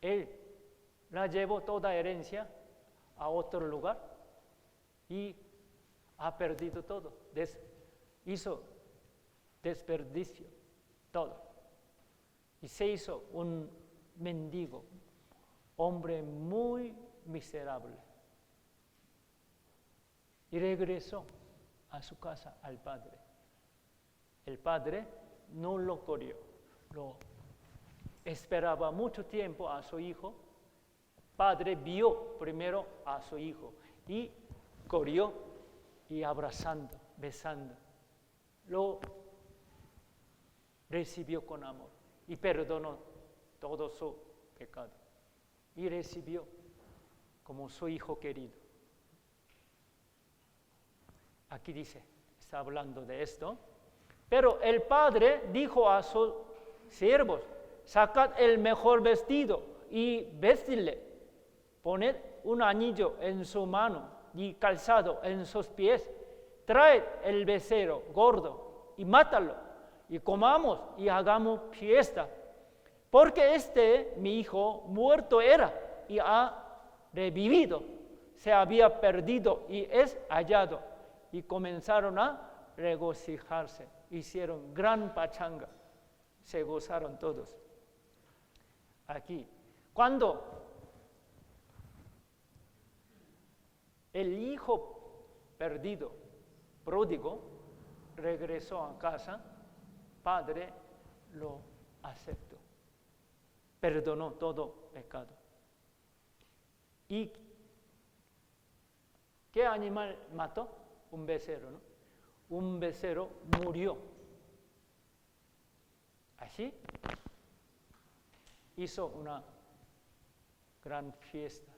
Él la llevó toda herencia a otro lugar y ha perdido todo. Hizo desperdicio, todo. Y se hizo un mendigo, hombre muy miserable. Y regresó a su casa al padre. El padre no lo corrió, lo esperaba mucho tiempo a su hijo. Padre vio primero a su hijo y corrió y abrazando, besando. Lo recibió con amor y perdonó todo su pecado. Y recibió como su hijo querido. Aquí dice, está hablando de esto. Pero el padre dijo a sus siervos, sacad el mejor vestido y vestidle, poned un anillo en su mano y calzado en sus pies, traed el becerro gordo y mátalo, y comamos y hagamos fiesta, porque mi hijo muerto era y ha revivido, se había perdido y es hallado. Y comenzaron a regocijarse, hicieron gran pachanga, se gozaron todos. Aquí, cuando el hijo perdido, pródigo, regresó a casa, padre lo aceptó, perdonó todo pecado. ¿Y qué animal mató? Un becerro, ¿no? Un becerro murió. Así hizo una gran fiesta,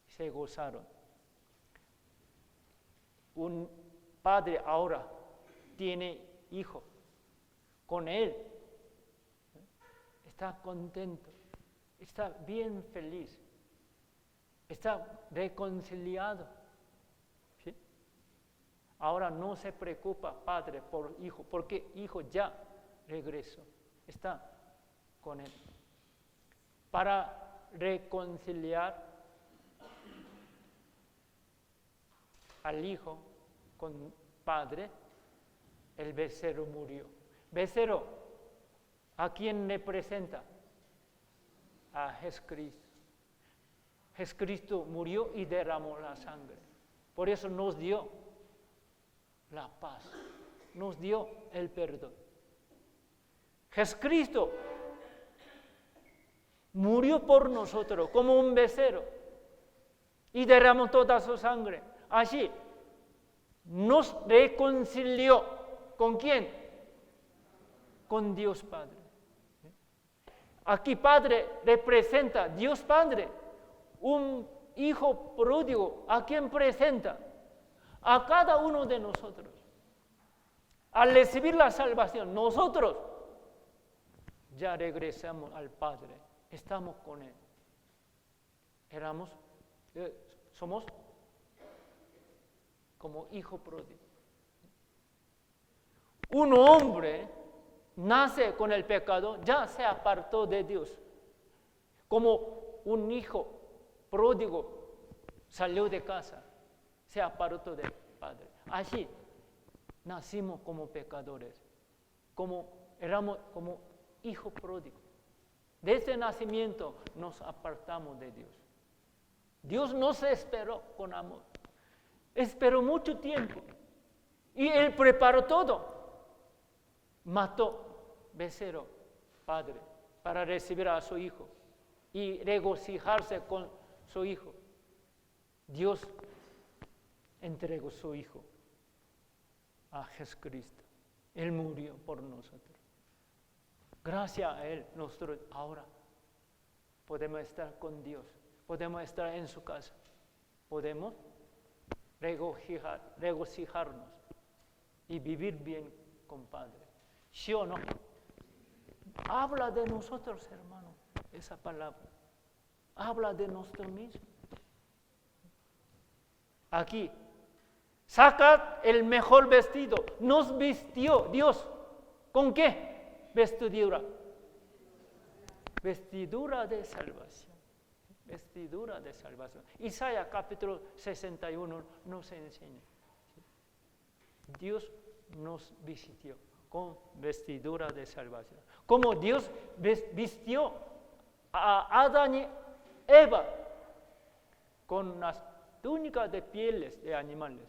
se gozaron. Un padre ahora tiene hijo, con él está contento, está bien feliz, está reconciliado. ¿Sí? Ahora no se preocupa padre por hijo, porque hijo ya regresó, está con él. Para reconciliar al hijo con padre, el becerro murió. Becerro, ¿a quién representa? A Jesucristo. Jesucristo murió y derramó la sangre. Por eso nos dio la paz, nos dio el perdón. Jesucristo murió por nosotros como un becerro y derramó toda su sangre. Así nos reconcilió. ¿Con quién? Con Dios Padre. Aquí Padre representa Dios Padre. Un hijo pródigo, ¿a quién presenta? A cada uno de nosotros. Al recibir la salvación, nosotros ya regresamos al Padre, estamos con Él. Somos como hijo pródigo. Un hombre nace con el pecado, ya se apartó de Dios. Como un hijo pródigo salió de casa, se apartó del Padre. Así nacimos como pecadores, éramos como hijo pródigo. Desde el nacimiento nos apartamos de Dios. Dios nos esperó con amor. Esperó mucho tiempo y Él preparó todo. Mató becerro, padre, para recibir a su hijo y regocijarse con su hijo. Dios entregó su hijo a Jesucristo. Él murió por nosotros. Gracias a Él, nosotros ahora podemos estar con Dios, podemos estar en su casa, podemos regocijarnos y vivir bien con Padre. ¿Sí o no? Habla de nosotros, hermano, esa palabra. Habla de nosotros mismos. Aquí, sacad el mejor vestido. Nos vistió Dios. ¿Con qué? Vestidura. Vestidura de salvación. Vestidura de salvación. Isaías capítulo 61 nos enseña. Dios nos vistió con vestidura de salvación. Como Dios vistió a Adán y Eva con las túnicas de pieles de animales.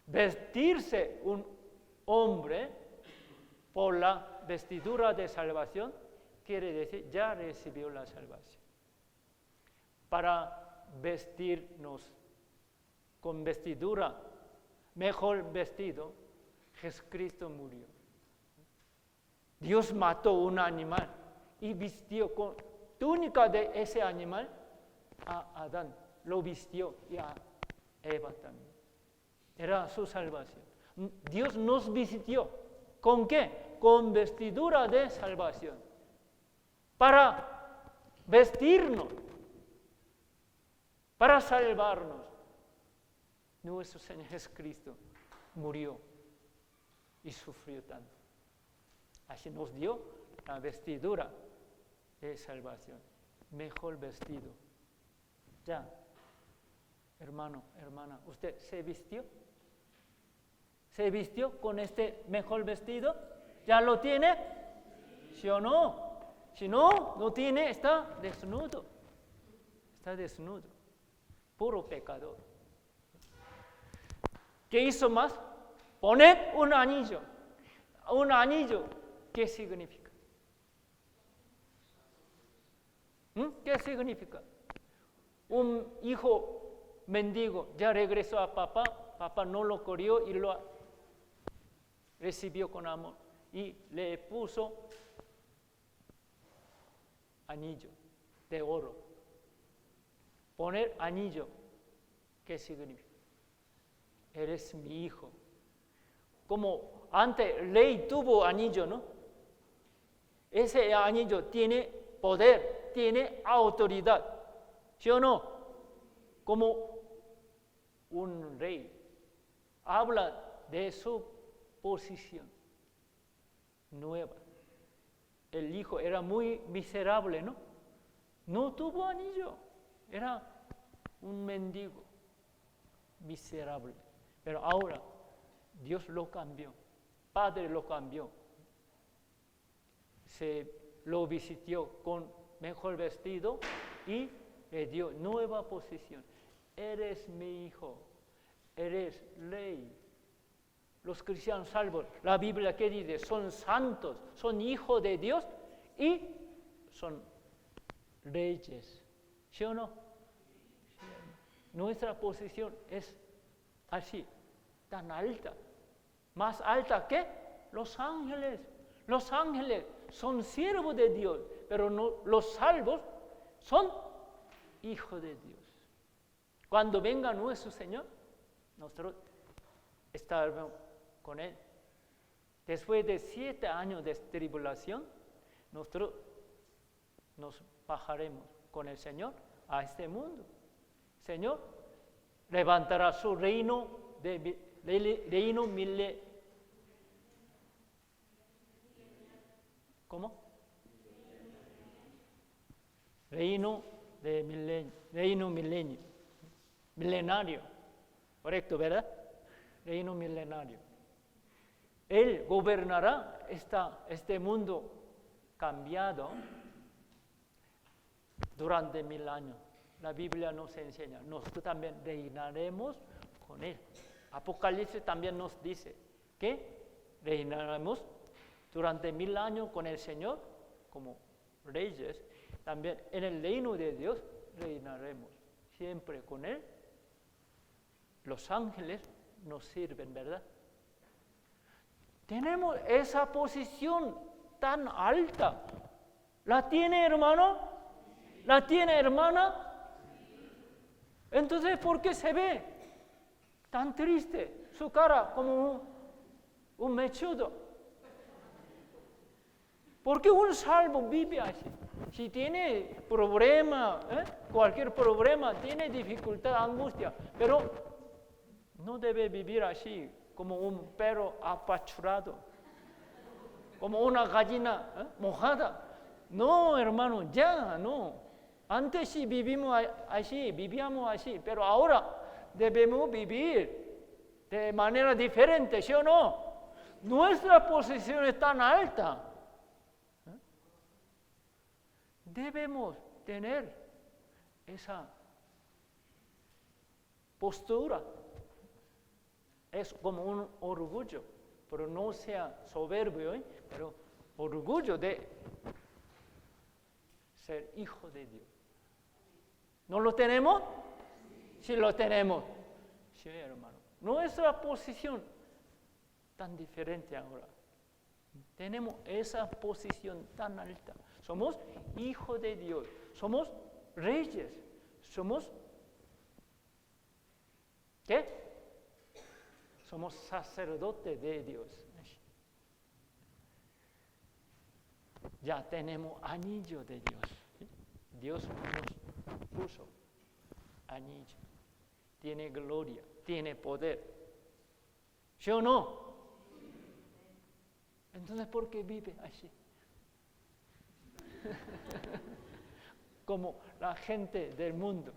Vestirse un hombre por la vestidura de salvación quiere decir ya recibió la salvación. Para vestirnos con vestidura, mejor vestido, Jesucristo murió. Dios mató un animal y vistió con túnica de ese animal a Adán. Lo vistió y a Eva también. Era su salvación. Dios nos vistió. ¿Con qué? Con vestidura de salvación. Para vestirnos. Para salvarnos. Nuestro Señor Jesucristo murió y sufrió tanto. Así nos dio la vestidura de salvación. Mejor vestido. Ya, hermano, hermana, ¿usted se vistió? ¿Se vistió con este mejor vestido? ¿Ya lo tiene? ¿Sí o no? Si no, no tiene, está desnudo. Está desnudo. Puro pecador. ¿Qué hizo más? Poner un anillo. Un anillo, ¿qué significa? ¿Qué significa? Un hijo mendigo ya regresó a papá, papá no lo corrió y lo recibió con amor y le puso anillo de oro. Poner anillo, ¿qué significa? Eres mi hijo. Como antes el rey tuvo anillo, ¿no? Ese anillo tiene poder, tiene autoridad, ¿sí o no? Como un rey habla de su posición nueva. El hijo era muy miserable, ¿no? No tuvo anillo, era un mendigo, miserable. Pero ahora Dios lo cambió, Padre lo cambió. Se lo visitó con mejor vestido y le dio nueva posición. Eres mi hijo, eres rey. Los cristianos salvos, la Biblia que dice, son santos, son hijos de Dios y son reyes. ¿Sí o no? Nuestra posición es así, tan alta, más alta que los ángeles. Los ángeles son siervos de Dios, pero no, los salvos son hijos de Dios. Cuando venga nuestro Señor, nosotros estaremos con Él. Después de 7 años de tribulación, nosotros nos bajaremos con el Señor a este mundo. Señor levantará su reino ¿Cómo? Reino de milenio, reino milenario, correcto, ¿verdad? Reino milenario. Él gobernará este mundo cambiado durante 1000 años. La Biblia nos enseña, nosotros también reinaremos con Él. Apocalipsis también nos dice que reinaremos durante 1000 años con el Señor como reyes. También en el reino de Dios reinaremos siempre con Él. Los ángeles nos sirven, ¿verdad? Tenemos esa posición tan alta. ¿La tiene, hermano? ¿La tiene, hermana? Entonces, ¿por qué se ve tan triste? Su cara como un mechudo. ¿Por qué un salvo vive así? Si tiene problema, cualquier problema, tiene dificultad, angustia, pero no debe vivir así, como un perro apachurrado, como una gallina mojada. No, hermano, ya no. Antes sí vivíamos así, pero ahora debemos vivir de manera diferente, ¿sí o no? Nuestra posición es tan alta. Debemos tener esa postura. Es como un orgullo, pero no sea soberbio, pero orgullo de ser hijo de Dios. ¿No lo tenemos? Sí lo tenemos. Sí, hermano. Nuestra posición tan diferente ahora. Tenemos esa posición tan alta. Somos hijos de Dios, somos reyes, somos, ¿qué? Somos sacerdotes de Dios. Ya tenemos anillo de Dios. Dios nos puso anillo. Tiene gloria, tiene poder. ¿Sí o no? Entonces, ¿por qué vive así? Como la gente del mundo.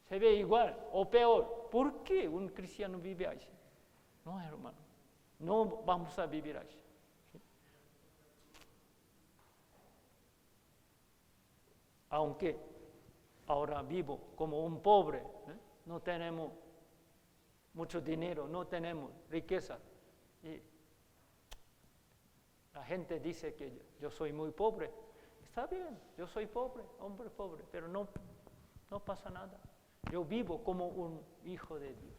Se ve igual o peor. ¿Por qué un cristiano vive así? No, hermano. No vamos a vivir así. Aunque ahora vivo como un pobre, no tenemos mucho dinero, no tenemos riqueza. Y la gente dice que yo soy muy pobre. Está bien, yo soy pobre, hombre pobre, pero no pasa nada. Yo vivo como un hijo de Dios.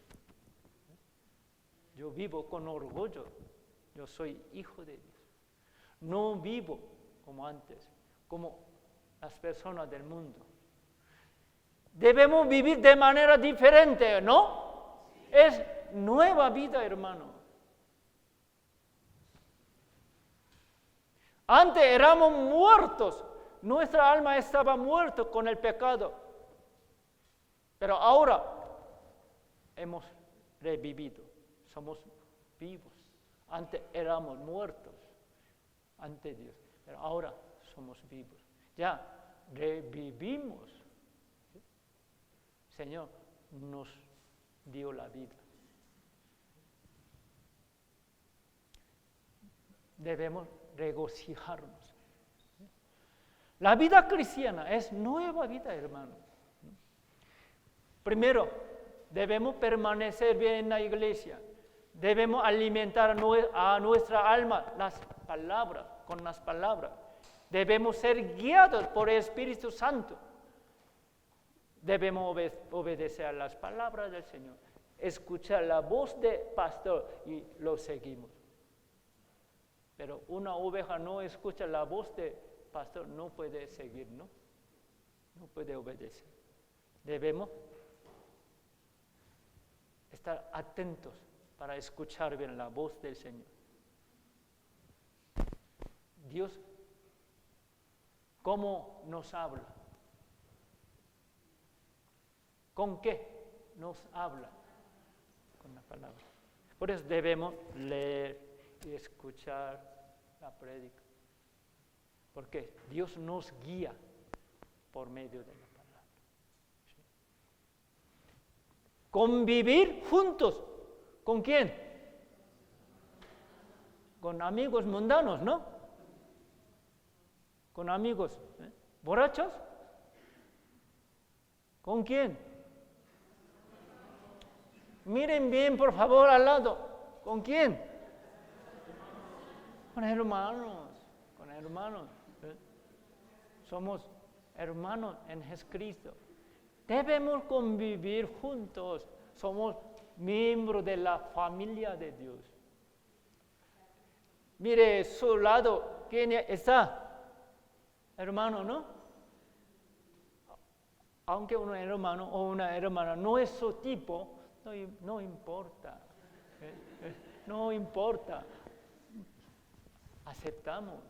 Yo vivo con orgullo. Yo soy hijo de Dios. No vivo como antes, como las personas del mundo. Debemos vivir de manera diferente, ¿no? Es nueva vida, hermano. Antes éramos muertos. Nuestra alma estaba muerta con el pecado. Pero ahora hemos revivido. Somos vivos. Antes éramos muertos ante Dios. Pero ahora somos vivos. Ya revivimos. Señor nos dio la vida. Debemos regocijarnos. La vida cristiana es nueva vida, hermano. Primero, debemos permanecer bien en la iglesia. Debemos alimentar a nuestra alma con las palabras. Debemos ser guiados por el Espíritu Santo. Debemos obedecer a las palabras del Señor, escuchar la voz del pastor y lo seguimos. Pero una oveja no escucha la voz del pastor, no puede seguir, ¿no? No puede obedecer. Debemos estar atentos para escuchar bien la voz del Señor. Dios, ¿cómo nos habla? ¿Con qué nos habla? Con la palabra. Por eso debemos leer y escuchar la prédica. Porque Dios nos guía por medio de la palabra. ¿Sí? Convivir juntos. ¿Con quién? Con amigos mundanos, ¿no? Con amigos borrachos. ¿Con quién? Miren bien, por favor, al lado. ¿Con quién? Con hermanos. Con hermanos. Somos hermanos en Jesucristo. Debemos convivir juntos. Somos miembros de la familia de Dios. Mire, su lado, ¿quién está? Hermano, ¿no? Aunque un hermano o una hermana no es su tipo, no importa. No importa. Aceptamos.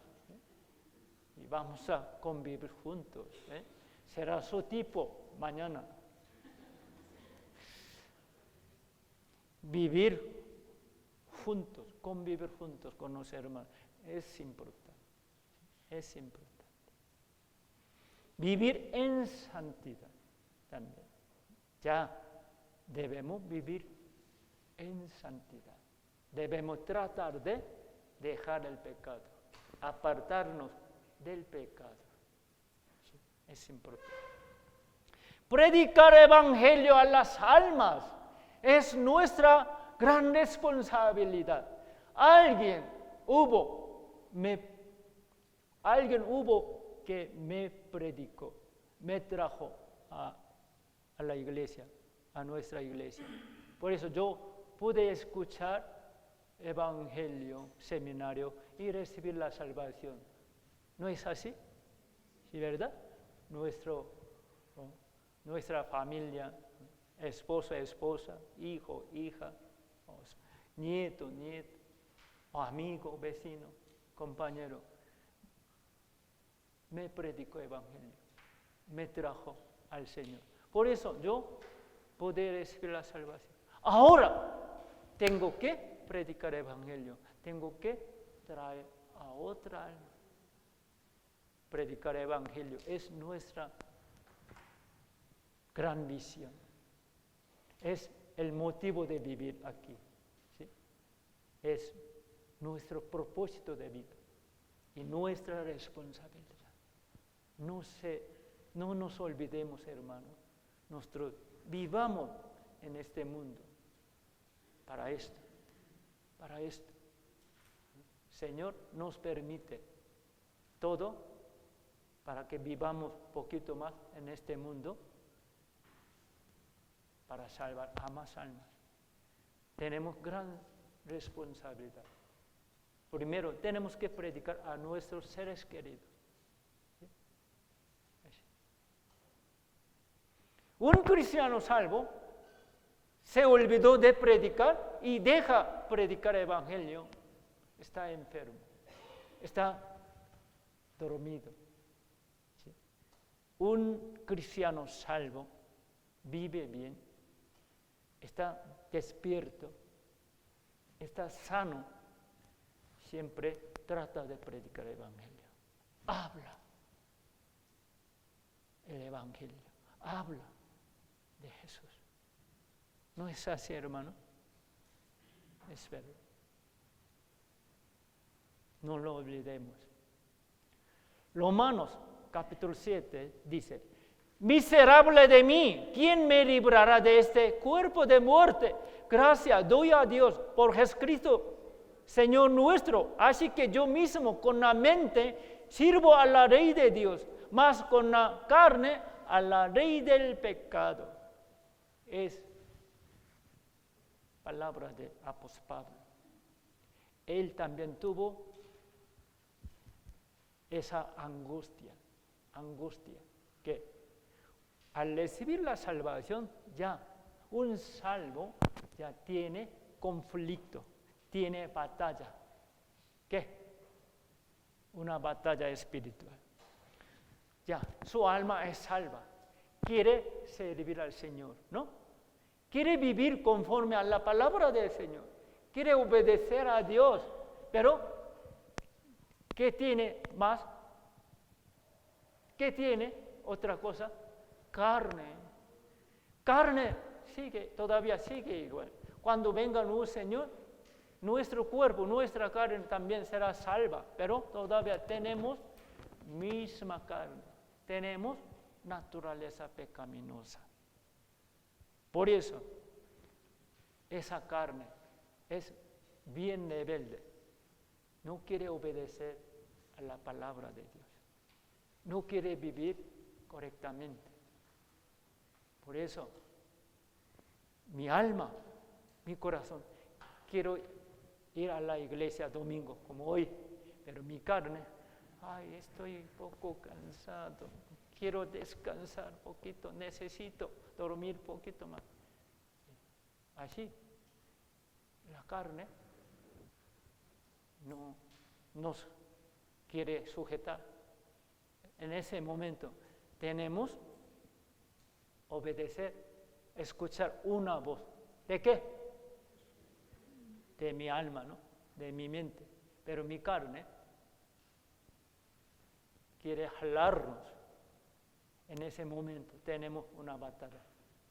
Y vamos a convivir juntos. Será su tipo mañana. Vivir juntos, convivir juntos con los hermanos, es importante. Es importante. Vivir en santidad también. Ya debemos vivir en santidad. Debemos tratar de dejar el pecado, apartarnos del pecado. ¿Sí? Es importante. Predicar el evangelio a las almas es nuestra gran responsabilidad. Alguien hubo que me predicó, me trajo a la iglesia, a nuestra iglesia. Por eso yo pude escuchar evangelio, seminario y recibir la salvación. ¿No es así? ¿Sí, verdad? Nuestra familia, esposo, esposa, hijo, hija, nieto, amigo, vecino, compañero, me predicó evangelio, me trajo al Señor. Por eso yo pude recibir la salvación. Ahora tengo que predicar evangelio, tengo que traer a otra alma. Predicar evangelio es nuestra gran misión. Es el motivo de vivir aquí. ¿Sí? Es nuestro propósito de vida y nuestra responsabilidad. No nos olvidemos, hermanos. Vivamos en este mundo para esto. Señor nos permite todo para que vivamos poquito más en este mundo para salvar a más almas. Tenemos gran responsabilidad. Primero, tenemos que predicar a nuestros seres queridos. ¿Sí? Un cristiano salvo se olvidó de predicar y deja predicar el evangelio. Está enfermo, está dormido. ¿Sí? Un cristiano salvo vive bien, está despierto, está sano, siempre trata de predicar el evangelio. Habla el evangelio, habla de Jesús. ¿No es así, hermano? Es verdad. No lo olvidemos. Romanos capítulo 7 dice: miserable de mí, ¿quién me librará de este cuerpo de muerte? Gracias doy a Dios por Jesucristo, Señor nuestro. Así que yo mismo con la mente sirvo a la ley de Dios, mas con la carne a la ley del pecado. Es palabra de apóstol Pablo. Él también tuvo esa angustia que al recibir la salvación ya un salvo ya tiene conflicto, tiene batalla. ¿Qué? Una batalla espiritual. Ya, su alma es salva, quiere servir al Señor, ¿no? Quiere vivir conforme a la palabra del Señor, quiere obedecer a Dios, pero ¿qué tiene más? ¿Qué tiene? Otra cosa, carne. Carne todavía sigue igual. Cuando venga un Señor, nuestro cuerpo, nuestra carne también será salva, pero todavía tenemos misma carne, tenemos naturaleza pecaminosa. Por eso, esa carne es bien rebelde, no quiere obedecer a la palabra de Dios, no quiere vivir correctamente. Por eso, mi alma, mi corazón, quiero ir a la iglesia domingo, como hoy, pero mi carne, estoy un poco cansado, quiero descansar un poquito, necesito dormir un poquito más. Así, la carne no nos quiere sujetar. En ese momento tenemos obedecer, escuchar una voz. ¿De qué? De mi alma, ¿no? De mi mente. Pero mi carne quiere jalarnos. En ese momento tenemos una batalla.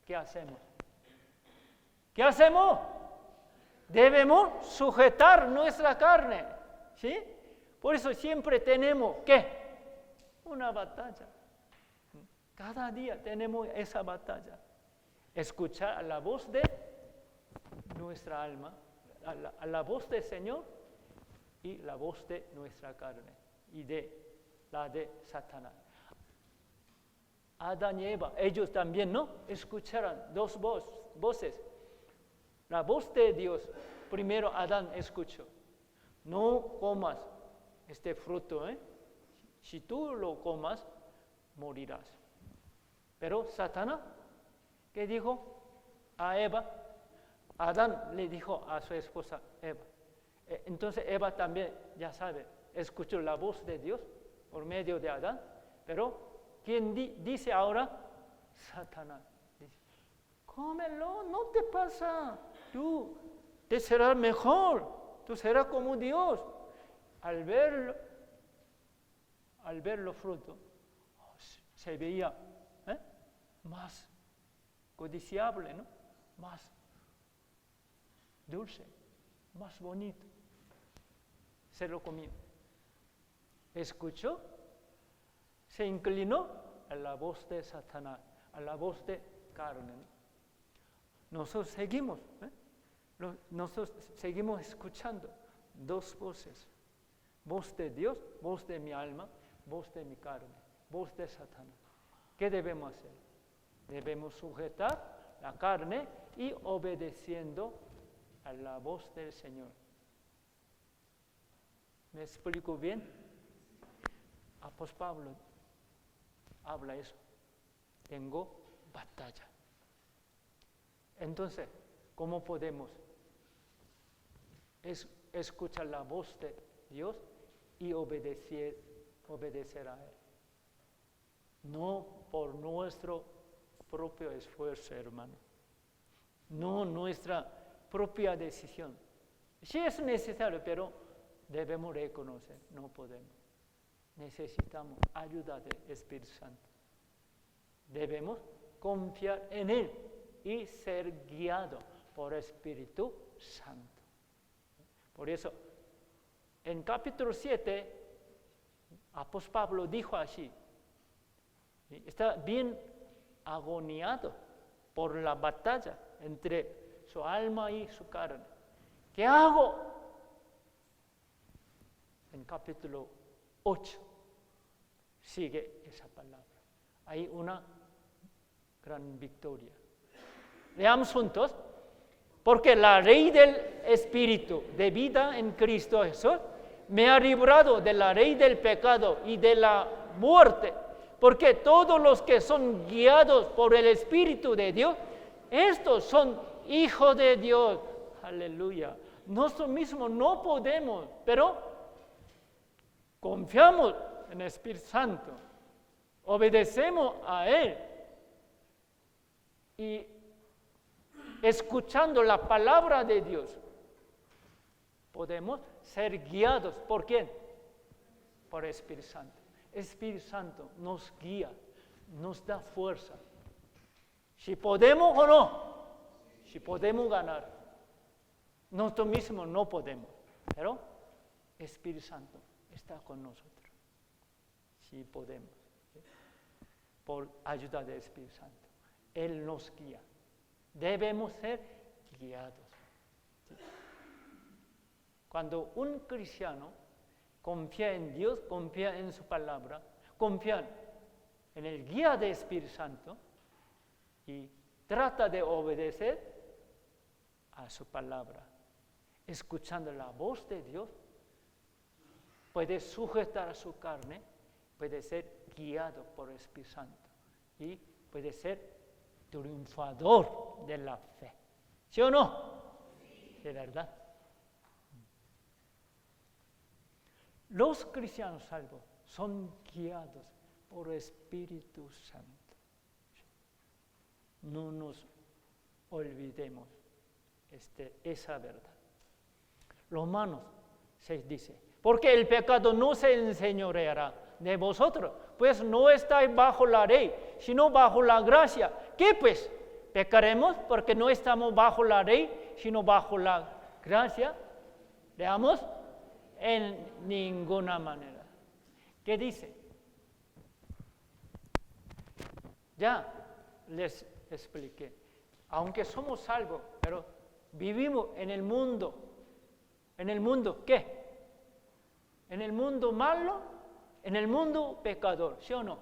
¿Qué hacemos? ¿Qué hacemos? Debemos sujetar nuestra carne. ¿Sí? Por eso siempre tenemos, ¿qué? Una batalla. Cada día tenemos esa batalla. Escuchar a la voz de nuestra alma, a la voz del Señor y la voz de nuestra carne y de la de Satanás. Adán y Eva, ellos también, ¿no? Escucharon dos voces. La voz de Dios, primero Adán escuchó, no comas este fruto, si tú lo comas, morirás. Pero Satanás, ¿qué dijo a Eva? Adán le dijo a su esposa Eva. Entonces Eva también, ya sabe, escuchó la voz de Dios por medio de Adán, pero ¿quién dice ahora? Satanás. Dice, cómelo, no te pasa, tú te serás mejor, tú serás como Dios. Al ver los frutos, se veía más codiciable, ¿no? Más dulce, más bonito. Se lo comió. Escuchó, se inclinó a la voz de Satanás, a la voz de carne. Nosotros seguimos escuchando dos voces. Voz de Dios, voz de mi alma, voz de mi carne, voz de Satanás. ¿Qué debemos hacer? Debemos sujetar la carne y obedeciendo a la voz del Señor. ¿Me explico bien? Apóstol Pablo habla eso. Tengo batalla. Entonces, ¿cómo podemos escuchar la voz de Dios y obedecer a Él? No por nuestro propio esfuerzo, hermano. No nuestra propia decisión. Sí es necesario, pero debemos reconocer, no podemos. Necesitamos ayuda del Espíritu Santo. Debemos confiar en Él y ser guiados por el Espíritu Santo. Por eso, en capítulo 7, apóstol Pablo dijo así, está bien agoniado por la batalla entre su alma y su carne. ¿Qué hago? En capítulo 8 sigue esa palabra. Hay una gran victoria. Leamos juntos. Porque la ley del Espíritu de vida en Cristo Jesús me ha librado de la ley del pecado y de la muerte. Porque todos los que son guiados por el Espíritu de Dios, estos son hijos de Dios. Aleluya. Nosotros mismos no podemos, pero confiamos en el Espíritu Santo. Obedecemos a Él. Y escuchando la palabra de Dios, podemos ser guiados. ¿Por quién? Por el Espíritu Santo. El Espíritu Santo nos guía, nos da fuerza. Si podemos o no, si podemos ganar. Nosotros mismos no podemos, pero el Espíritu Santo está con nosotros. Si podemos, ¿sí? Por ayuda del Espíritu Santo. Él nos guía. Debemos ser guiados. ¿Sí? Cuando un cristiano confía en Dios, confía en su palabra, confía en el guía del Espíritu Santo y trata de obedecer a su palabra, escuchando la voz de Dios, puede sujetar a su carne, puede ser guiado por el Espíritu Santo y puede ser triunfador de la fe. ¿Sí o no? De verdad. Los cristianos salvos son guiados por el Espíritu Santo. No nos olvidemos esa verdad. Romanos 6 dice, porque el pecado no se enseñoreará de vosotros, pues no estáis bajo la ley, sino bajo la gracia. ¿Qué pues? ¿Pecaremos porque no estamos bajo la ley, sino bajo la gracia? Leamos, en ninguna manera. ¿Qué dice? Ya les expliqué. Aunque somos salvos, pero vivimos en el mundo. ¿En el mundo qué? En el mundo malo, en el mundo pecador, ¿sí o no?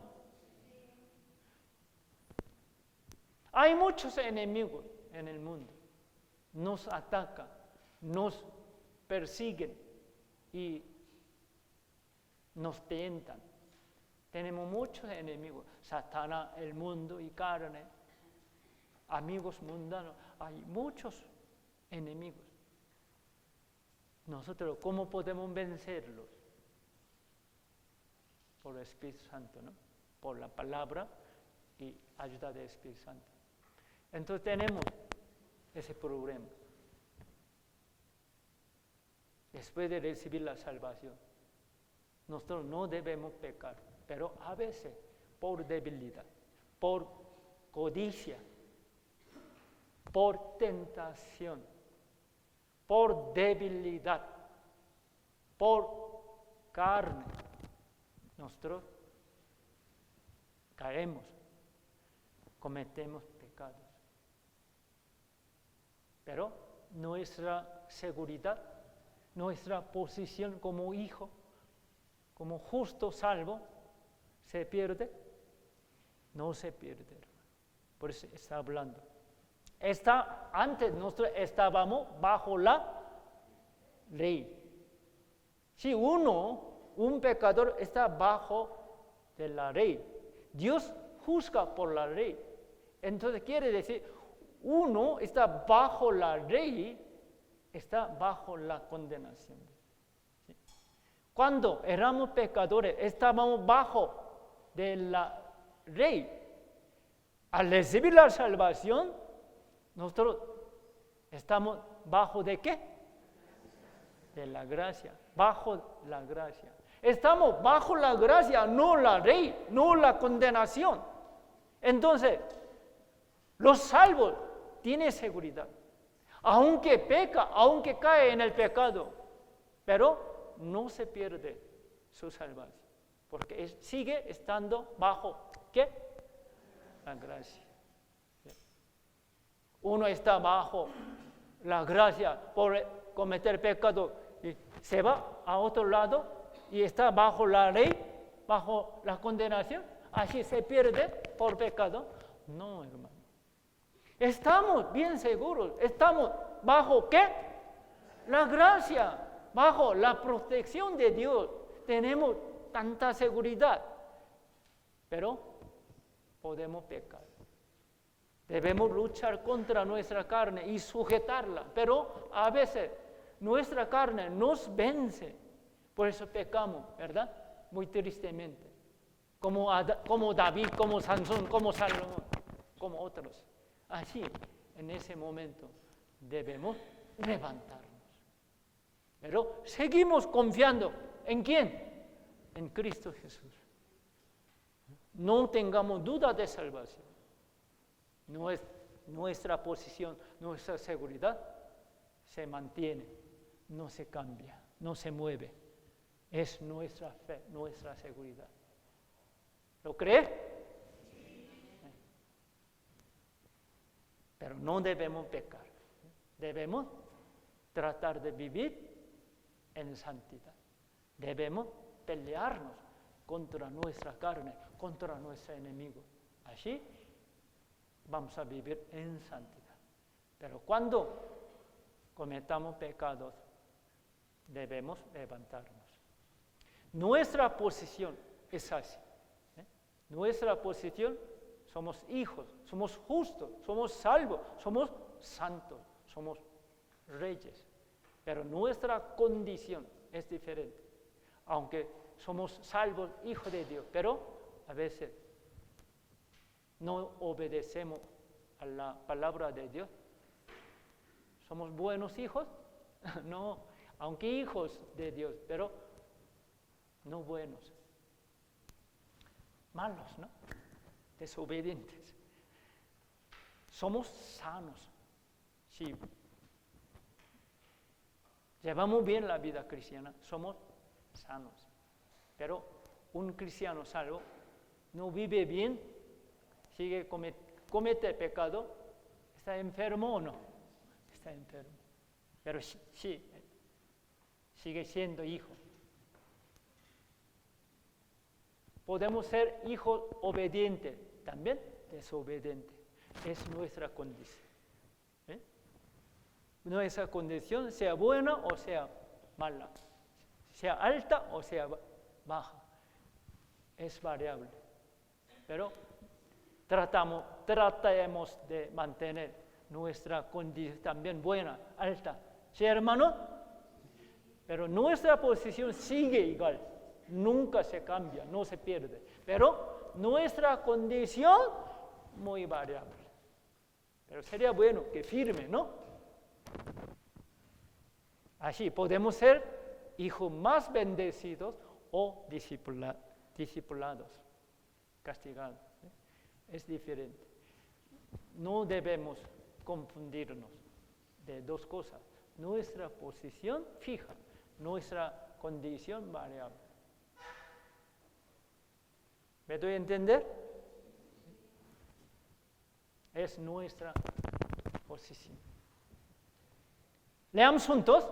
Hay muchos enemigos en el mundo. Nos atacan, nos persiguen y nos tientan. Tenemos muchos enemigos, Satanás, el mundo y carne, amigos mundanos, hay muchos enemigos. Nosotros, ¿cómo podemos vencerlos? Por el Espíritu Santo, ¿no? Por la palabra y ayuda del Espíritu Santo. Entonces tenemos ese problema. Después de recibir la salvación, nosotros no debemos pecar, pero a veces por debilidad, por codicia, por tentación, por debilidad, por carne, nosotros caemos, cometemos pecados. Pero nuestra seguridad, nuestra posición como hijo, como justo salvo, ¿se pierde? No se pierde, hermano. Por eso está hablando. Antes nosotros estábamos bajo la ley. Si un pecador está bajo de la ley, Dios juzga por la ley. Entonces quiere decir, uno está bajo la ley, está bajo la condenación. ¿Sí? Cuando éramos pecadores, estábamos bajo de la ley. Al recibir la salvación, nosotros estamos bajo de qué? De la gracia, bajo la gracia. Estamos bajo la gracia, no la ley, no la condenación. Entonces, los salvos tienen seguridad. Aunque peca, aunque cae en el pecado, pero no se pierde su salvación, porque sigue estando bajo ¿qué? La gracia. Uno está bajo la gracia por cometer pecado y se va a otro lado y está bajo la ley, bajo la condenación, así se pierde por pecado. No, hermano. Estamos bien seguros, estamos bajo ¿qué? La gracia, bajo la protección de Dios. Tenemos tanta seguridad, pero podemos pecar. Debemos luchar contra nuestra carne y sujetarla, pero a veces nuestra carne nos vence, por eso pecamos, ¿verdad? Muy tristemente, como David, como Sansón, como Salomón, como otros. Así, en ese momento, debemos levantarnos. Pero seguimos confiando, ¿en quién? En Cristo Jesús. No tengamos duda de salvación. Nuestra posición, nuestra seguridad se mantiene, no se cambia, no se mueve. Es nuestra fe, nuestra seguridad. ¿Lo cree? Pero no debemos pecar. Debemos tratar de vivir en santidad. Debemos pelearnos contra nuestra carne, contra nuestro enemigo. Así vamos a vivir en santidad. Pero cuando cometamos pecados, debemos levantarnos. Nuestra posición es así. Nuestra posición, somos hijos, somos justos, somos salvos, somos santos, somos reyes. Pero nuestra condición es diferente. Aunque somos salvos, hijos de Dios, pero a veces no obedecemos a la palabra de Dios. ¿Somos buenos hijos? No, aunque hijos de Dios, pero no buenos. Malos, ¿no? Desobedientes. Somos sanos. Sí. Llevamos bien la vida cristiana, somos sanos. Pero un cristiano salvo no vive bien, sigue comete pecado, ¿está enfermo o no? Está enfermo. Pero sí, sigue siendo hijo. Podemos ser hijos obedientes, también desobedientes. Es nuestra condición. nuestra condición sea buena o sea mala, sea alta o sea baja, es variable. Pero tratemos de mantener nuestra condición también buena, alta. ¿Sí, hermano? Pero nuestra posición sigue igual, nunca se cambia, no se pierde. Pero nuestra condición muy variable. Pero sería bueno que firme, ¿no? Así podemos ser hijos más bendecidos o discipulados, castigados. Es diferente. No debemos confundirnos de dos cosas. Nuestra posición fija, nuestra condición variable. ¿Me doy a entender? Es nuestra posición. Leamos juntos.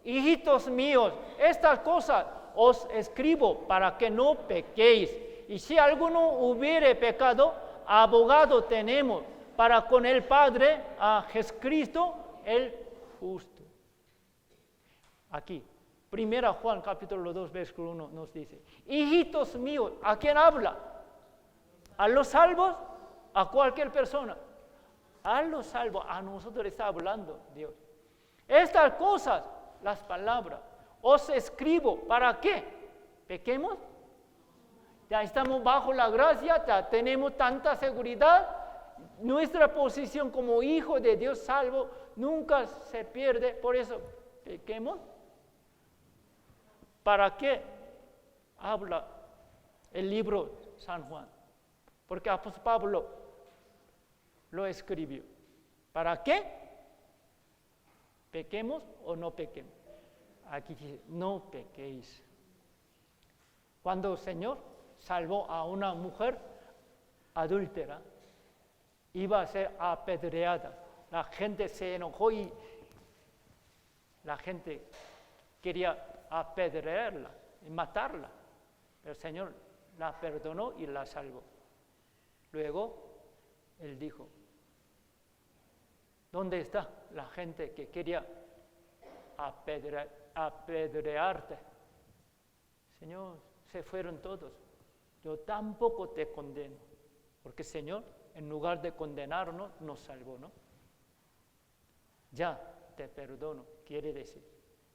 Hijitos míos, estas cosas os escribo para que no pequéis. Y si alguno hubiere pecado, abogado tenemos para con el Padre a Jesucristo el justo. Aquí, 1 Juan capítulo 2, versículo 1 nos dice, hijitos míos, ¿a quién habla? ¿A los salvos? ¿A cualquier persona? A los salvos, a nosotros está hablando Dios. Estas cosas, las palabras, os escribo, ¿para qué? ¿Pequemos? Ya estamos bajo la gracia, ya tenemos tanta seguridad, nuestra posición como hijo de Dios salvo nunca se pierde, por eso pequemos. ¿Para qué habla el libro San Juan? Porque apóstol Pablo lo escribió. ¿Para qué? ¿Pequemos o no pequemos? Aquí dice, no pequéis. Cuando el Señor salvó a una mujer adúltera, iba a ser apedreada. La gente se enojó y la gente quería apedrearla y matarla. El Señor la perdonó y la salvó. Luego, Él dijo, ¿dónde está la gente que quería apedrearte? Señor, se fueron todos. Yo tampoco te condeno, porque el Señor, en lugar de condenarnos, nos salvó, ¿no? Ya te perdono, quiere decir,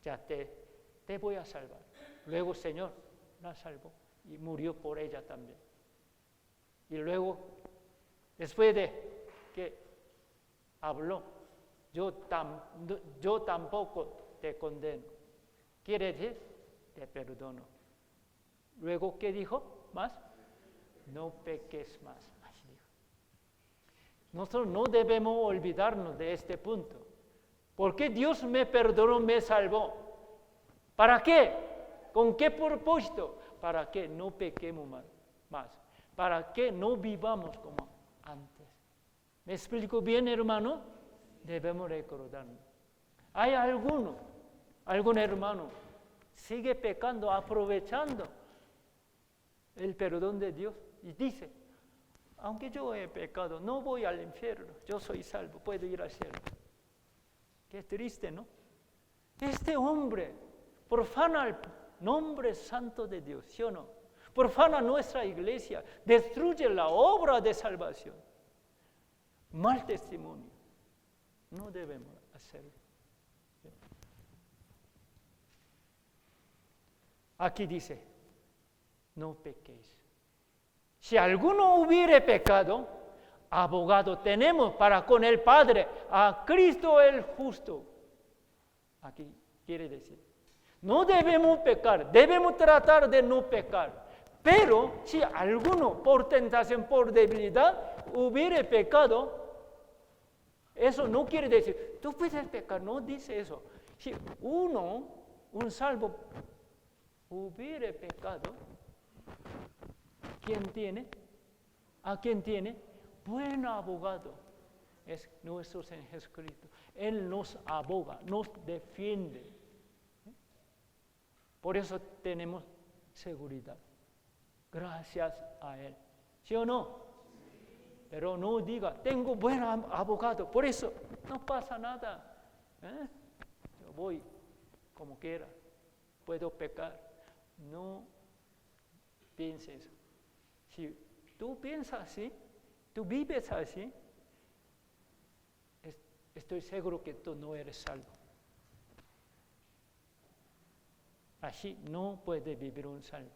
ya te voy a salvar. Luego el Señor la salvó y murió por ella también. Y luego, después de que habló, yo tampoco te condeno, quiere decir, te perdono. Luego, ¿qué dijo? Más, no peques más. Así dijo. Nosotros no debemos olvidarnos de este punto. ¿Por qué Dios me perdonó, me salvó? ¿Para qué? ¿Con qué propósito? Para que no pequemos más. Para que no vivamos como antes. ¿Me explico bien, hermano? Debemos recordarnos. Hay algún hermano, sigue pecando, aprovechando el perdón de Dios y dice, aunque yo he pecado, no voy al infierno, yo soy salvo, puedo ir al cielo. Qué triste, ¿no? Este hombre profana el nombre santo de Dios, ¿sí o no? Profana nuestra iglesia, destruye la obra de salvación. Mal testimonio. No debemos hacerlo. Aquí dice, no pequéis. Si alguno hubiere pecado, abogado tenemos para con el Padre, a Cristo el justo. Aquí quiere decir, no debemos pecar, debemos tratar de no pecar. Pero si alguno por tentación, por debilidad, hubiere pecado, eso no quiere decir, tú puedes pecar, no dice eso. Si un salvo, hubiere pecado, ¿quién tiene? ¿A quién tiene? Buen abogado es nuestro Señor Jesucristo. Él nos aboga, nos defiende. Por eso tenemos seguridad. Gracias a Él. ¿Sí o no? Pero no diga, tengo buen abogado, por eso no pasa nada. Yo voy como quiera, puedo pecar. No pienses. Si tú piensas así, tú vives así, estoy seguro que tú no eres salvo. Así no puede vivir un salvo.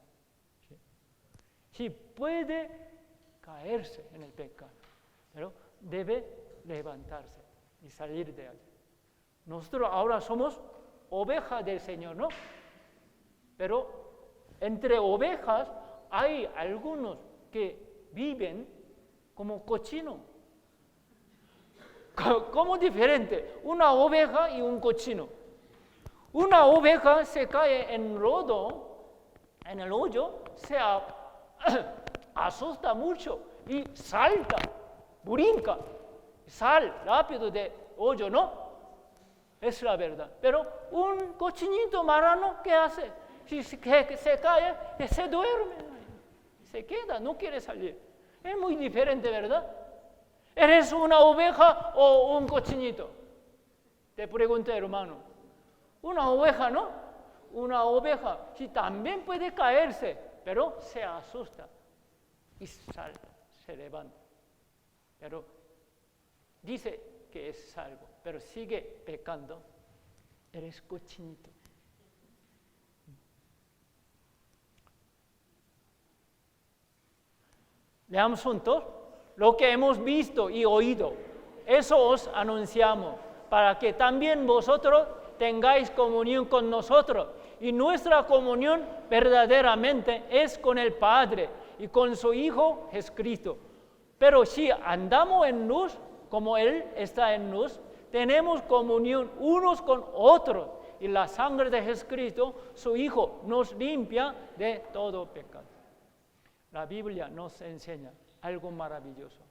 Sí, puede caerse en el pecado, pero debe levantarse y salir de allí. Nosotros ahora somos ovejas del Señor, ¿no? Pero entre ovejas hay algunos que viven como cochino. ¿Cómo diferente? Una oveja y un cochino. Una oveja se cae en lodo, en el hoyo, se asusta mucho y salta, brinca, sale rápido de hoyo, ¿no? Es la verdad. Pero un cochinito marrano, ¿qué hace? Si se cae, se duerme, se queda, no quiere salir. Es muy diferente, ¿verdad? ¿Eres una oveja o un cochinito? Te pregunté, hermano. Una oveja, ¿no? Una oveja, sí, también puede caerse, pero se asusta y salta, se levanta. Pero dice que es salvo, pero sigue pecando. Eres cochinito. Leamos juntos lo que hemos visto y oído. Eso os anunciamos, para que también vosotros tengáis comunión con nosotros. Y nuestra comunión verdaderamente es con el Padre y con su Hijo Jesucristo. Pero si andamos en luz, como Él está en luz, tenemos comunión unos con otros. Y la sangre de Jesucristo, su Hijo, nos limpia de todo pecado. La Biblia nos enseña algo maravilloso.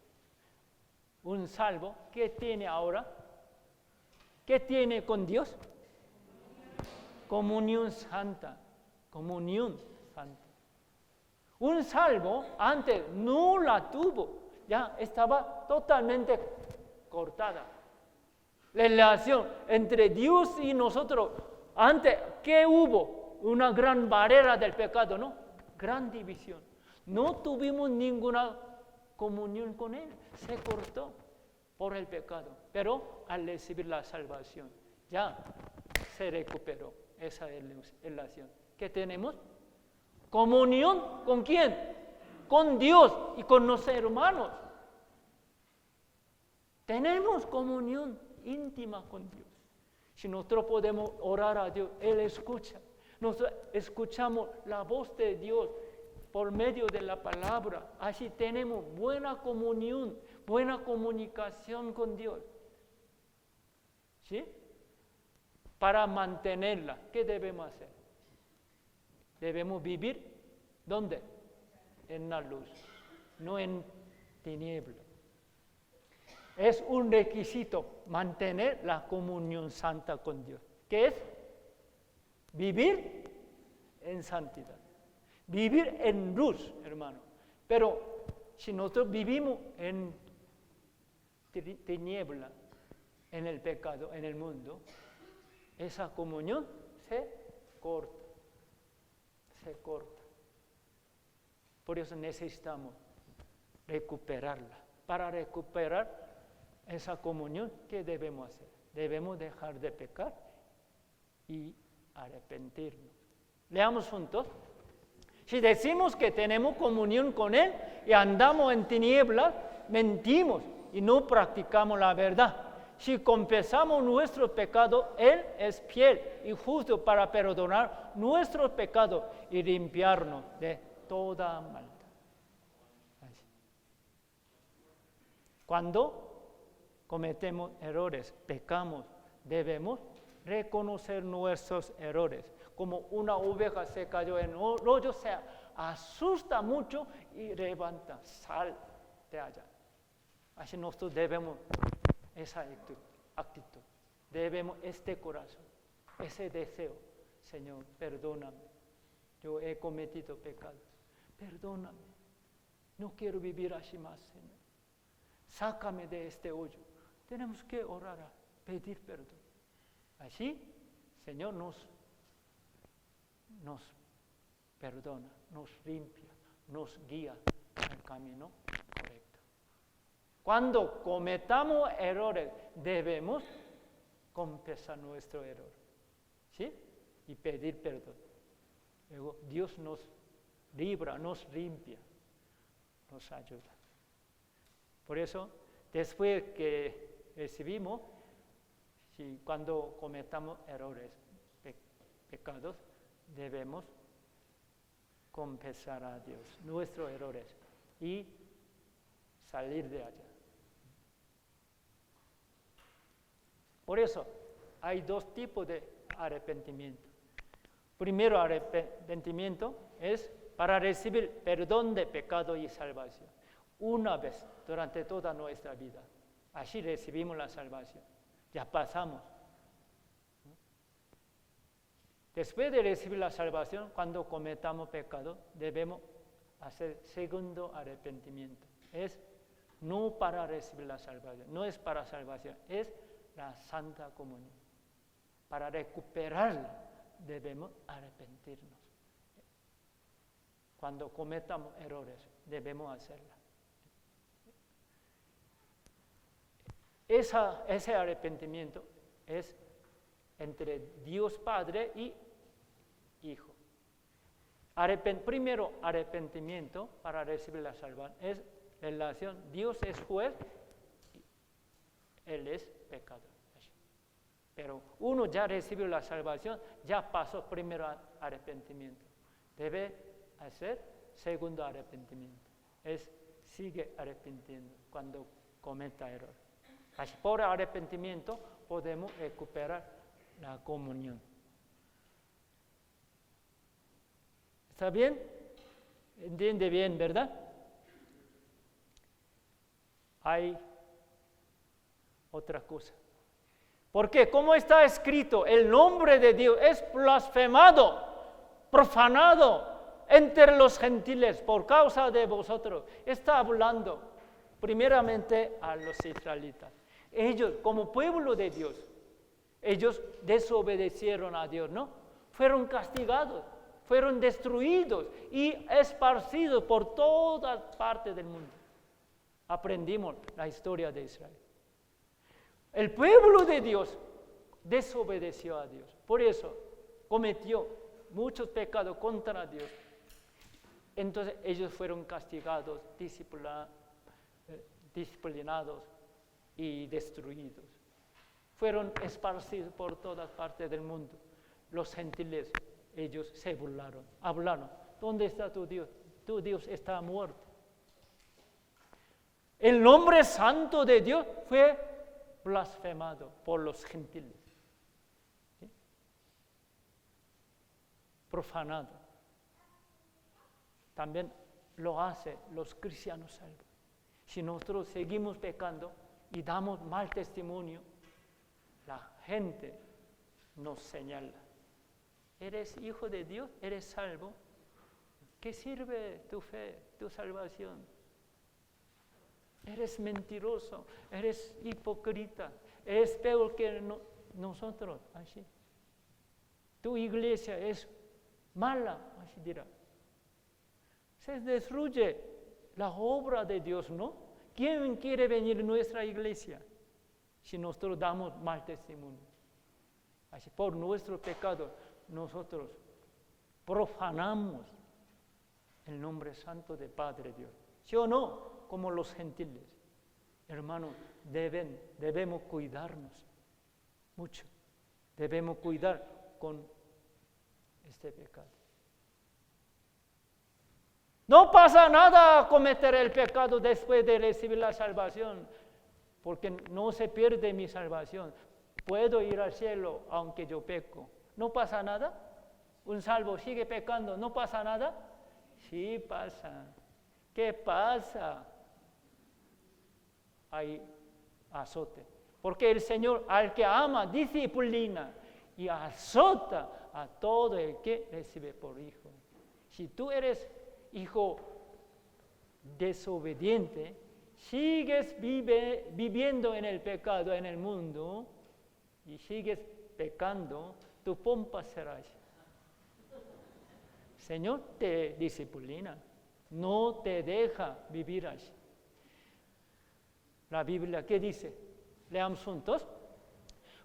Un salvo, ¿qué tiene ahora? ¿Qué tiene con Dios? Comunión santa. Comunión santa. Un salvo antes no la tuvo. Ya estaba totalmente cortada. La relación entre Dios y nosotros, antes, ¿qué hubo? Una gran barrera del pecado, ¿no? Gran división. No tuvimos ninguna comunión con Él. Se cortó por el pecado. Pero al recibir la salvación, ya se recuperó esa relación. ¿Qué tenemos? Comunión ¿con quién? Con Dios y con nuestros hermanos. Tenemos comunión íntima con Dios. Si nosotros podemos orar a Dios, Él escucha. Nosotros escuchamos la voz de Dios por medio de la palabra. Así tenemos buena comunión, buena comunicación con Dios. ¿Sí? Para mantenerla, ¿qué debemos hacer? Debemos vivir, ¿dónde? En la luz, no en tinieblas. Es un requisito mantener la comunión santa con Dios. ¿Qué es? Vivir en santidad. Vivir en luz, hermano. Pero si nosotros vivimos en tiniebla, en el pecado, en el mundo, esa comunión se corta. Se corta. Por eso necesitamos recuperarla. Para recuperar esa comunión, ¿qué debemos hacer? Debemos dejar de pecar y arrepentirnos. Leamos juntos. Si decimos que tenemos comunión con Él y andamos en tinieblas, mentimos y no practicamos la verdad. Si confesamos nuestros pecados, Él es fiel y justo para perdonar nuestros pecados y limpiarnos de toda maldad. Así. Cuando cometemos errores, pecamos, debemos reconocer nuestros errores. Como una oveja se cayó en un hoyo, se asusta mucho y levanta, sal de allá. Así nosotros debemos esa actitud, debemos este corazón, ese deseo. Señor, perdóname, yo he cometido pecados, perdóname, no quiero vivir así más, Señor. Sácame de este hoyo. Tenemos que orar, pedir perdón. Así, Señor nos perdona, nos limpia, nos guía al camino correcto. Cuando cometamos errores, debemos confesar nuestro error, ¿sí? Y pedir perdón. Luego Dios nos libra, nos limpia, nos ayuda. Por eso, después que recibimos, cuando cometamos errores, pecados, debemos confesar a Dios nuestros errores y salir de allá. Por eso, hay dos tipos de arrepentimiento. Primero arrepentimiento es para recibir perdón de pecado y salvación. Una vez durante toda nuestra vida. Así recibimos la salvación. Ya pasamos. Después de recibir la salvación, cuando cometamos pecado, debemos hacer segundo arrepentimiento. Es no para recibir la salvación, no es para salvación, es la Santa Comunión. Para recuperarla, debemos arrepentirnos. Cuando cometamos errores, debemos hacerla. Ese arrepentimiento es entre Dios Padre y Hijo. Primero, arrepentimiento para recibir la salvación es relación. Dios es juez, Él es pecador. Pero uno ya recibió la salvación, ya pasó primero arrepentimiento. Debe hacer segundo arrepentimiento. Sigue arrepintiendo cuando cometa error. Así, por arrepentimiento podemos recuperar la comunión. ¿Está bien? ¿Entiende bien, verdad? Hay otra cosa. Porque como está escrito, el nombre de Dios es blasfemado, profanado entre los gentiles por causa de vosotros. Está hablando primeramente a los israelitas. Ellos, como pueblo de Dios, ellos desobedecieron a Dios, ¿no? Fueron castigados, fueron destruidos y esparcidos por todas partes del mundo. Aprendimos la historia de Israel. El pueblo de Dios desobedeció a Dios, por eso cometió muchos pecados contra Dios. Entonces ellos fueron castigados, disciplinados y destruidos. Fueron esparcidos por todas partes del mundo. Los gentiles, ellos se burlaron, hablaron: ¿dónde está tu Dios? Tu Dios está muerto. El nombre santo de Dios fue blasfemado por los gentiles, ¿sí? Profanado. También lo hacen los cristianos salvos. Si nosotros seguimos pecando y damos mal testimonio, la gente nos señala: ¿eres hijo de Dios? ¿Eres salvo? ¿Qué sirve tu fe, tu salvación? Eres mentiroso, eres hipócrita, eres peor que nosotros, así. Tu iglesia es mala, así dirá. Se destruye la obra de Dios, ¿no? ¿Quién quiere venir a nuestra iglesia si nosotros damos mal testimonio? Así, por nuestro pecado, nosotros profanamos el nombre santo de Padre Dios. ¿Sí o no? Como los gentiles. Hermanos, debemos cuidarnos mucho. Debemos cuidar con este pecado. No pasa nada cometer el pecado después de recibir la salvación, porque no se pierde mi salvación. Puedo ir al cielo aunque yo peco. ¿No pasa nada? Un salvo sigue pecando, ¿no pasa nada? Sí pasa. ¿Qué pasa? Hay azote. Porque el Señor al que ama disciplina y azota a todo el que recibe por hijo. Si tú eres hijo desobediente, sigues viviendo en el pecado, en el mundo, y sigues pecando, tu pompa serás. Señor te disciplina, no te deja vivir así. La Biblia, ¿qué dice? Leamos juntos.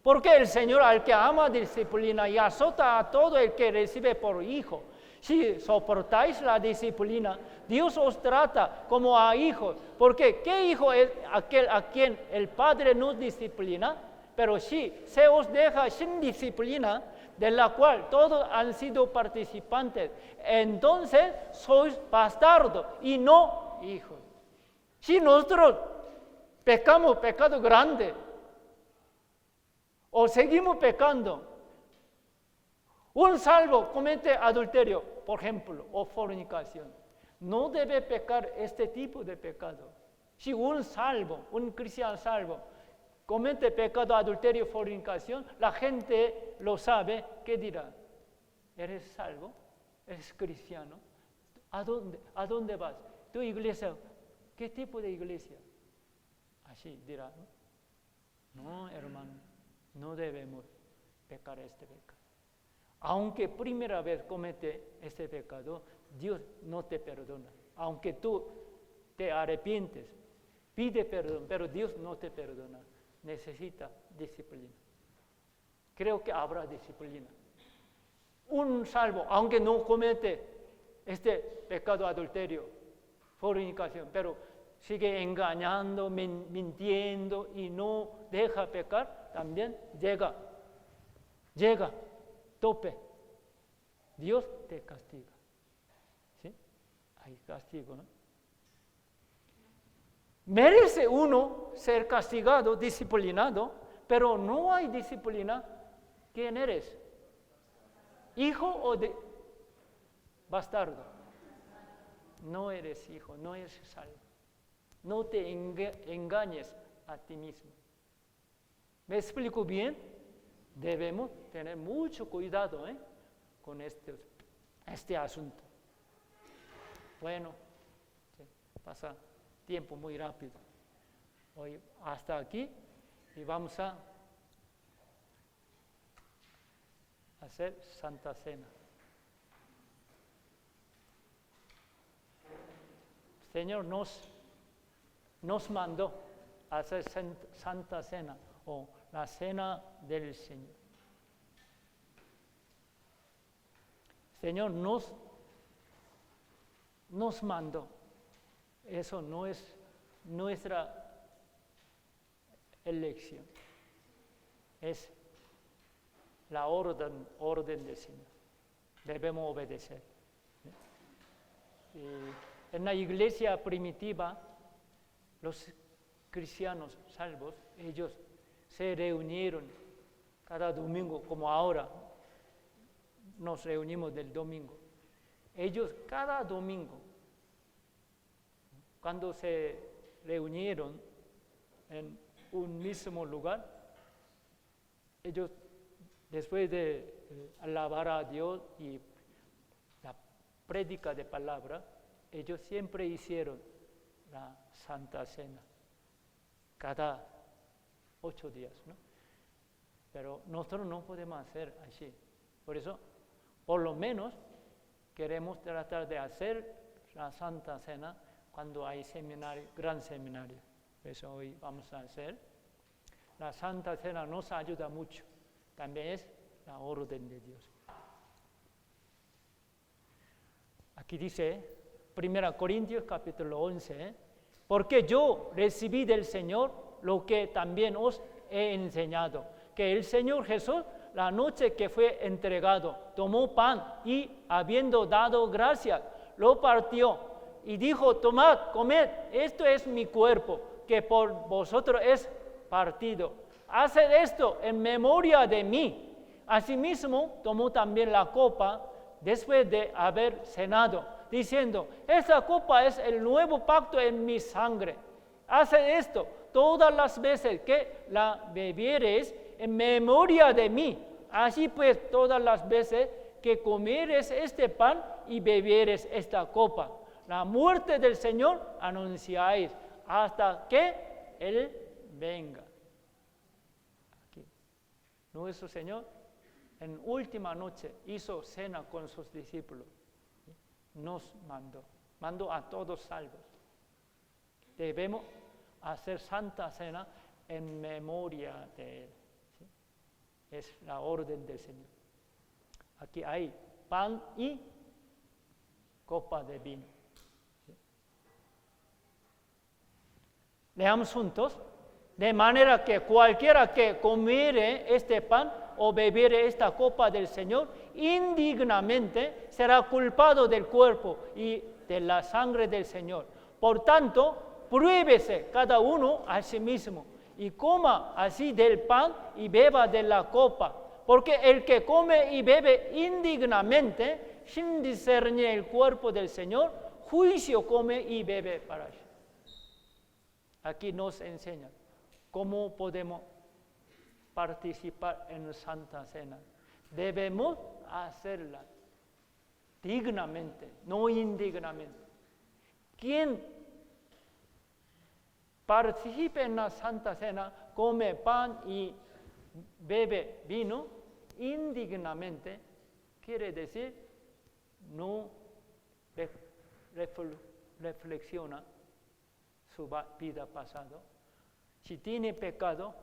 Porque el Señor al que ama disciplina y azota a todo el que recibe por hijo. Si soportáis la disciplina, Dios os trata como a hijos. Porque ¿qué hijo es aquel a quien el Padre no disciplina? Pero si se os deja sin disciplina, de la cual todos han sido participantes, entonces sois bastardos y no hijos. Si nosotros pecamos pecado grande, o seguimos pecando, un salvo comete adulterio, por ejemplo, o fornicación, no debe pecar este tipo de pecado. Si un salvo, un cristiano salvo, comete pecado, adulterio, fornicación, la gente lo sabe, ¿qué dirá? ¿Eres salvo? ¿Eres cristiano? ¿A dónde vas? ¿Tu iglesia? ¿Qué tipo de iglesia? Así dirá. No, hermano, no debemos pecar este pecado. Aunque primera vez comete este pecado, Dios no te perdona. Aunque tú te arrepientes, pide perdón, pero Dios no te perdona. Necesita disciplina. Creo que habrá disciplina. Un salvo, aunque no comete este pecado adulterio, fornicación, pero sigue engañando, mintiendo y no deja pecar, también llega tope. Dios te castiga. ¿Sí? Hay castigo, ¿no? Merece uno ser castigado, disciplinado, pero no hay disciplina. ¿Quién eres? ¿Hijo o bastardo? No eres hijo, no eres salvo. No te engañes a ti mismo. ¿Me explico bien? Debemos tener mucho cuidado con este asunto. Bueno, pasa tiempo muy rápido. Hoy hasta aquí y vamos a hacer Santa Cena. El Señor nos mandó a hacer Santa Cena o la Cena del Señor. El Señor nos mandó. Eso no es nuestra elección, es la orden del Señor. Debemos obedecer. En la iglesia primitiva, los cristianos salvos, ellos se reunieron cada domingo, como ahora nos reunimos del domingo. Ellos cada domingo, cuando se reunieron en un mismo lugar, ellos, después de alabar a Dios y la prédica de palabra, ellos siempre hicieron la Santa Cena, cada 8 días, ¿no? Pero nosotros no podemos hacer así. Por eso, por lo menos, queremos tratar de hacer la Santa Cena cuando hay seminario, gran seminario. Por eso hoy vamos a hacer. La Santa Cena nos ayuda mucho. También es la orden de Dios. Aquí dice, 1 Corintios capítulo 11, porque yo recibí del Señor lo que también os he enseñado, que el Señor Jesús, la noche que fue entregado, tomó pan y, habiendo dado gracias, lo partió y dijo, tomad, comed, esto es mi cuerpo, que por vosotros es partido. Haced esto en memoria de mí. Asimismo, tomó también la copa después de haber cenado, diciendo, esta copa es el nuevo pacto en mi sangre. Haced esto todas las veces que la bebiereis en memoria de mí. Así pues, todas las veces que comieres este pan y bebieres esta copa, la muerte del Señor anunciáis hasta que Él venga. Aquí. Nuestro Señor en última noche hizo cena con sus discípulos. Nos mandó a todos salvos. Debemos hacer santa cena en memoria de Él. ¿Sí? Es la orden del Señor. Aquí hay pan y copa de vino. ¿Sí? Leamos juntos. De manera que cualquiera que comiere este pan o bebiere esta copa del Señor indignamente será culpado del cuerpo y de la sangre del Señor. Por tanto, pruébese cada uno a sí mismo y coma así del pan y beba de la copa. Porque el que come y bebe indignamente, sin discernir el cuerpo del Señor, juicio come y bebe para sí. Aquí nos enseña cómo podemos participar en la Santa Cena. Debemos hacerla dignamente, no indignamente. Quien participe en la Santa Cena, come pan y bebe vino indignamente, quiere decir no reflexiona su vida pasada. Si tiene pecado,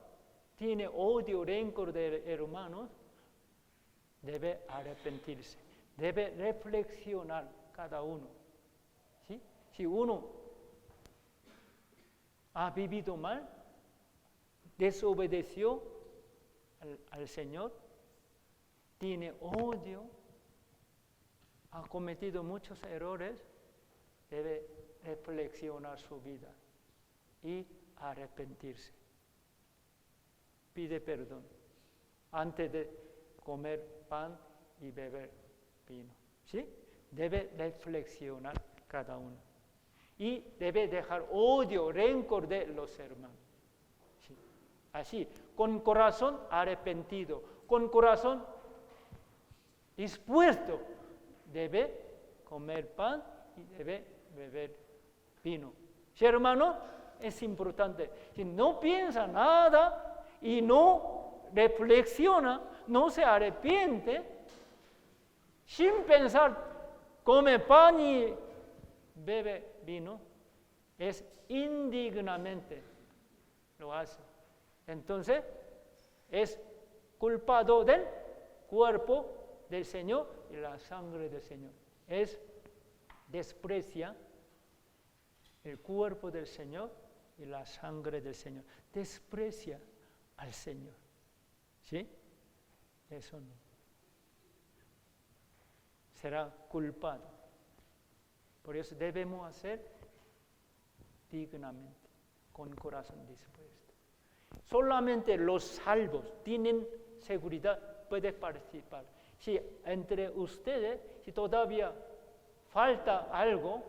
tiene odio, rencor de hermanos, debe arrepentirse, debe reflexionar cada uno. ¿Sí? Si uno ha vivido mal, desobedeció al Señor, tiene odio, ha cometido muchos errores, debe reflexionar su vida y arrepentirse. Pide perdón antes de comer pan y beber vino. ¿Sí? Debe reflexionar cada uno. Y debe dejar odio, rencor de los hermanos. ¿Sí? Así, con corazón arrepentido, con corazón dispuesto, debe comer pan y debe beber vino. ¿Sí, hermano? Es importante. Si no piensa nada y no reflexiona, no se arrepiente, sin pensar, come pan y bebe vino, es indignamente lo hace. Entonces, es culpado del cuerpo del Señor y la sangre del Señor. Desprecia el cuerpo del Señor y la sangre del Señor. Desprecia al Señor. ¿Sí? Eso no. Será culpado. Por eso debemos hacer dignamente, con corazón dispuesto. Solamente los salvos tienen seguridad, pueden participar. Si entre ustedes, si todavía falta algo,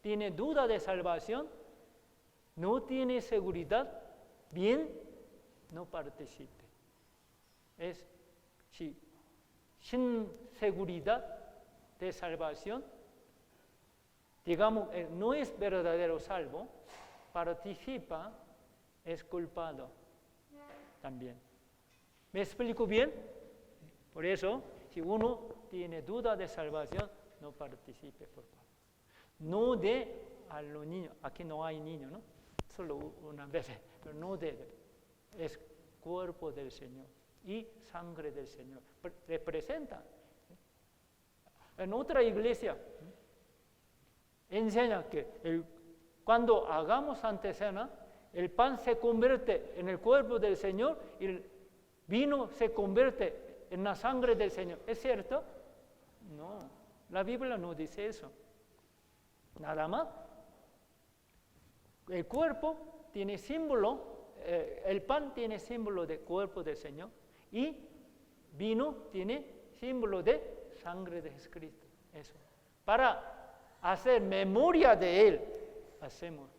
tiene duda de salvación, no tiene seguridad, bien, no participe. Sin seguridad de salvación, digamos, no es verdadero salvo, participa, es culpado también. ¿Me explico bien? Por eso, si uno tiene duda de salvación, no participe, por favor. No dé a los niños, aquí no hay niños, ¿no? Solo una bebé, pero no debe. Es cuerpo del Señor y sangre del Señor. Representa. En otra iglesia enseña que cuando hagamos antecena, el pan se convierte en el cuerpo del Señor y el vino se convierte en la sangre del Señor. ¿Es cierto? No, la Biblia no dice eso. Nada más. El cuerpo tiene símbolo, el pan tiene símbolo de cuerpo del Señor y vino tiene símbolo de sangre de Jesucristo. Eso. Para hacer memoria de Él, hacemos.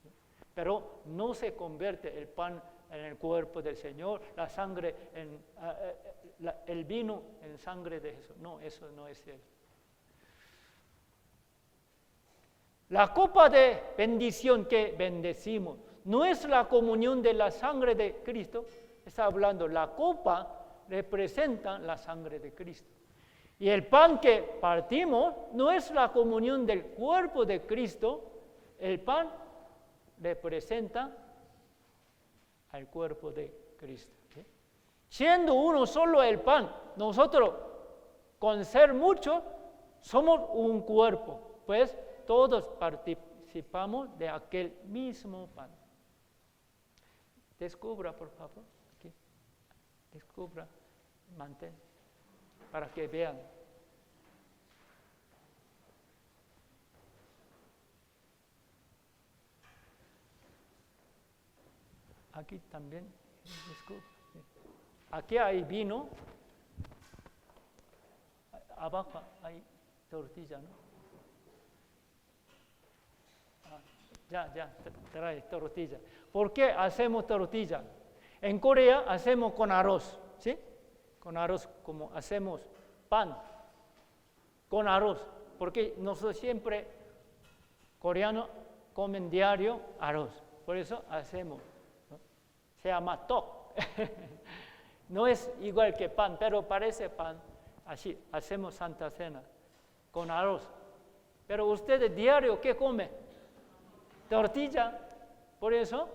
¿Sí? Pero no se convierte el pan en el cuerpo del Señor, la sangre el vino en sangre de Jesús. No, eso no es cierto. La copa de bendición que bendecimos no es la comunión de la sangre de Cristo, Está hablando, la copa representa la sangre de Cristo. Y el pan que partimos no es la comunión del cuerpo de Cristo, el pan representa al cuerpo de Cristo. ¿Sí? Siendo uno solo el pan, nosotros con ser muchos somos un cuerpo, pues todos participamos de aquel mismo pan. Descubra, por favor, aquí. Descubra, mantén, para que vean. Aquí también, descubra. Aquí hay vino, abajo hay tortilla, ¿no? Ya, trae tortilla. ¿Por qué hacemos tortilla? En Corea hacemos con arroz, ¿sí? Con arroz, como hacemos pan, con arroz. Porque nosotros siempre, coreanos, comen diario arroz. Por eso hacemos, ¿no? Se llama tok. No es igual que pan, pero parece pan. Así hacemos Santa Cena, con arroz. Pero ustedes diario, ¿qué comen? Tortilla. Por eso,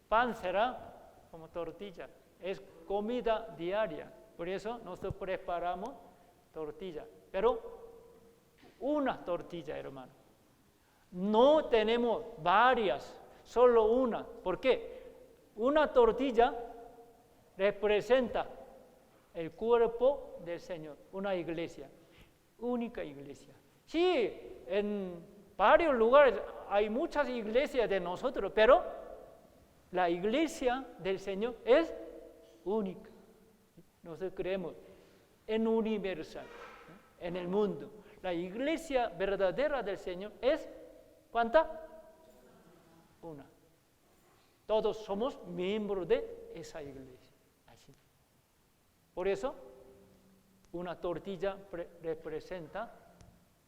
pan será como tortilla. Es comida diaria. Por eso nosotros preparamos tortilla. Pero una tortilla, hermano. No tenemos varias, solo una. ¿Por qué? Una tortilla representa el cuerpo del Señor, una iglesia, única iglesia. Sí, en varios lugares hay muchas iglesias de nosotros, pero la iglesia del Señor es única. Nosotros creemos en universal, en el mundo. La iglesia verdadera del Señor es, ¿cuánta? Una. Todos somos miembros de esa iglesia. Así. Por eso, una tortilla representa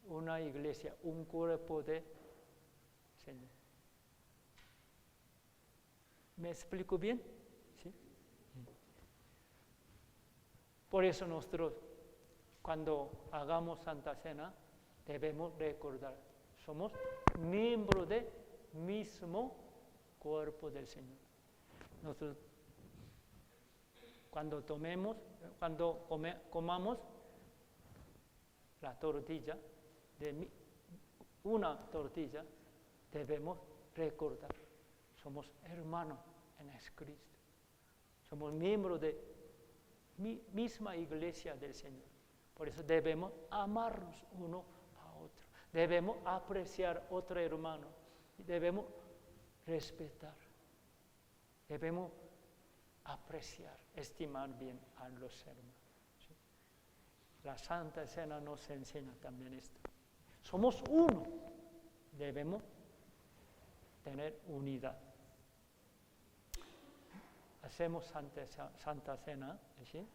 una iglesia, un cuerpo de Señor. ¿Me explico bien? ¿Sí? Por eso nosotros, cuando hagamos Santa Cena, debemos recordar, somos miembros del mismo cuerpo del Señor. Nosotros, cuando comamos la tortilla, una tortilla, debemos recordar, somos hermanos en Cristo, somos miembros de misma iglesia del Señor. Por eso debemos amarnos uno a otro, debemos apreciar otro hermano, debemos respetar, debemos apreciar, estimar bien a los hermanos. ¿Sí? La Santa Cena nos enseña también esto. Somos uno, debemos tener unidad. Hacemos Santa Cena, ¿sí?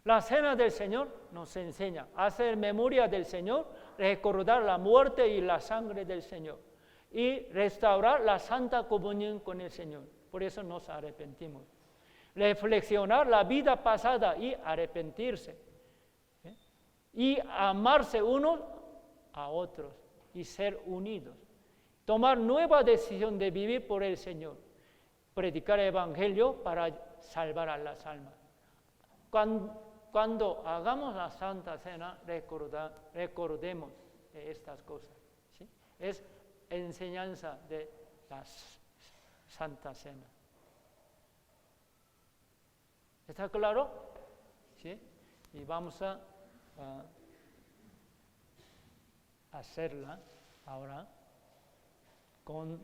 La Cena del Señor nos enseña a hacer memoria del Señor, recordar la muerte y la sangre del Señor y restaurar la santa comunión con el Señor. Por eso nos arrepentimos. Reflexionar la vida pasada y arrepentirse. ¿Sí? Y amarse unos a otros y ser unidos. Tomar nueva decisión de vivir por el Señor. Predicar el Evangelio para salvar a las almas. Cuando hagamos la Santa Cena, recordemos de estas cosas. ¿Sí? Es enseñanza de la Santa Cena. ¿Está claro? ¿Sí? Y vamos a hacerla ahora con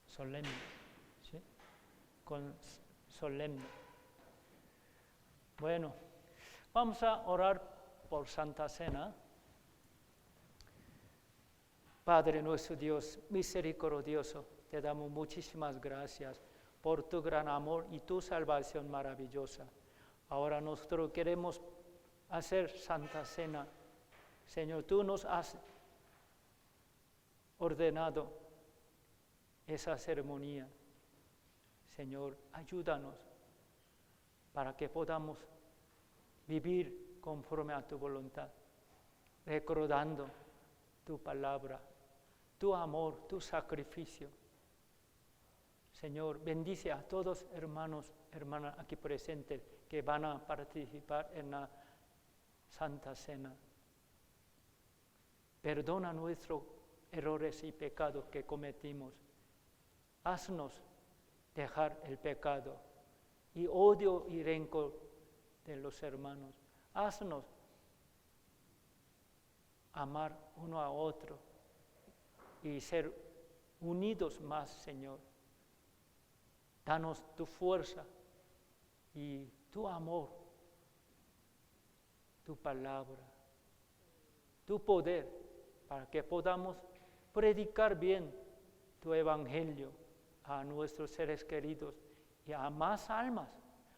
solemne. ¿Sí? Con solemne. Bueno, vamos a orar por Santa Cena. Padre nuestro Dios, misericordioso, te damos muchísimas gracias por tu gran amor y tu salvación maravillosa. Ahora nosotros queremos hacer Santa Cena. Señor, tú nos has ordenado esa ceremonia. Señor, ayúdanos para que podamos vivir conforme a tu voluntad, recordando tu palabra, tu amor, tu sacrificio. Señor, bendice a todos hermanos, hermanas aquí presentes que van a participar en la Santa Cena. Perdona nuestros errores y pecados que cometimos. Haznos dejar el pecado y odio y rencor de los hermanos. Haznos amar uno a otro y ser unidos más, Señor. Danos tu fuerza y tu amor, tu palabra, tu poder, para que podamos predicar bien tu evangelio a nuestros seres queridos y a más almas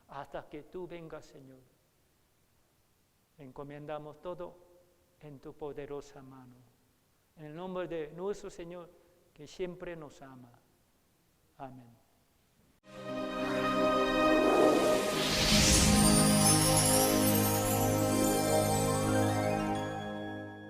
hasta que tú vengas, Señor. Encomendamos todo en tu poderosa mano. En el nombre de nuestro Señor, que siempre nos ama. Amén.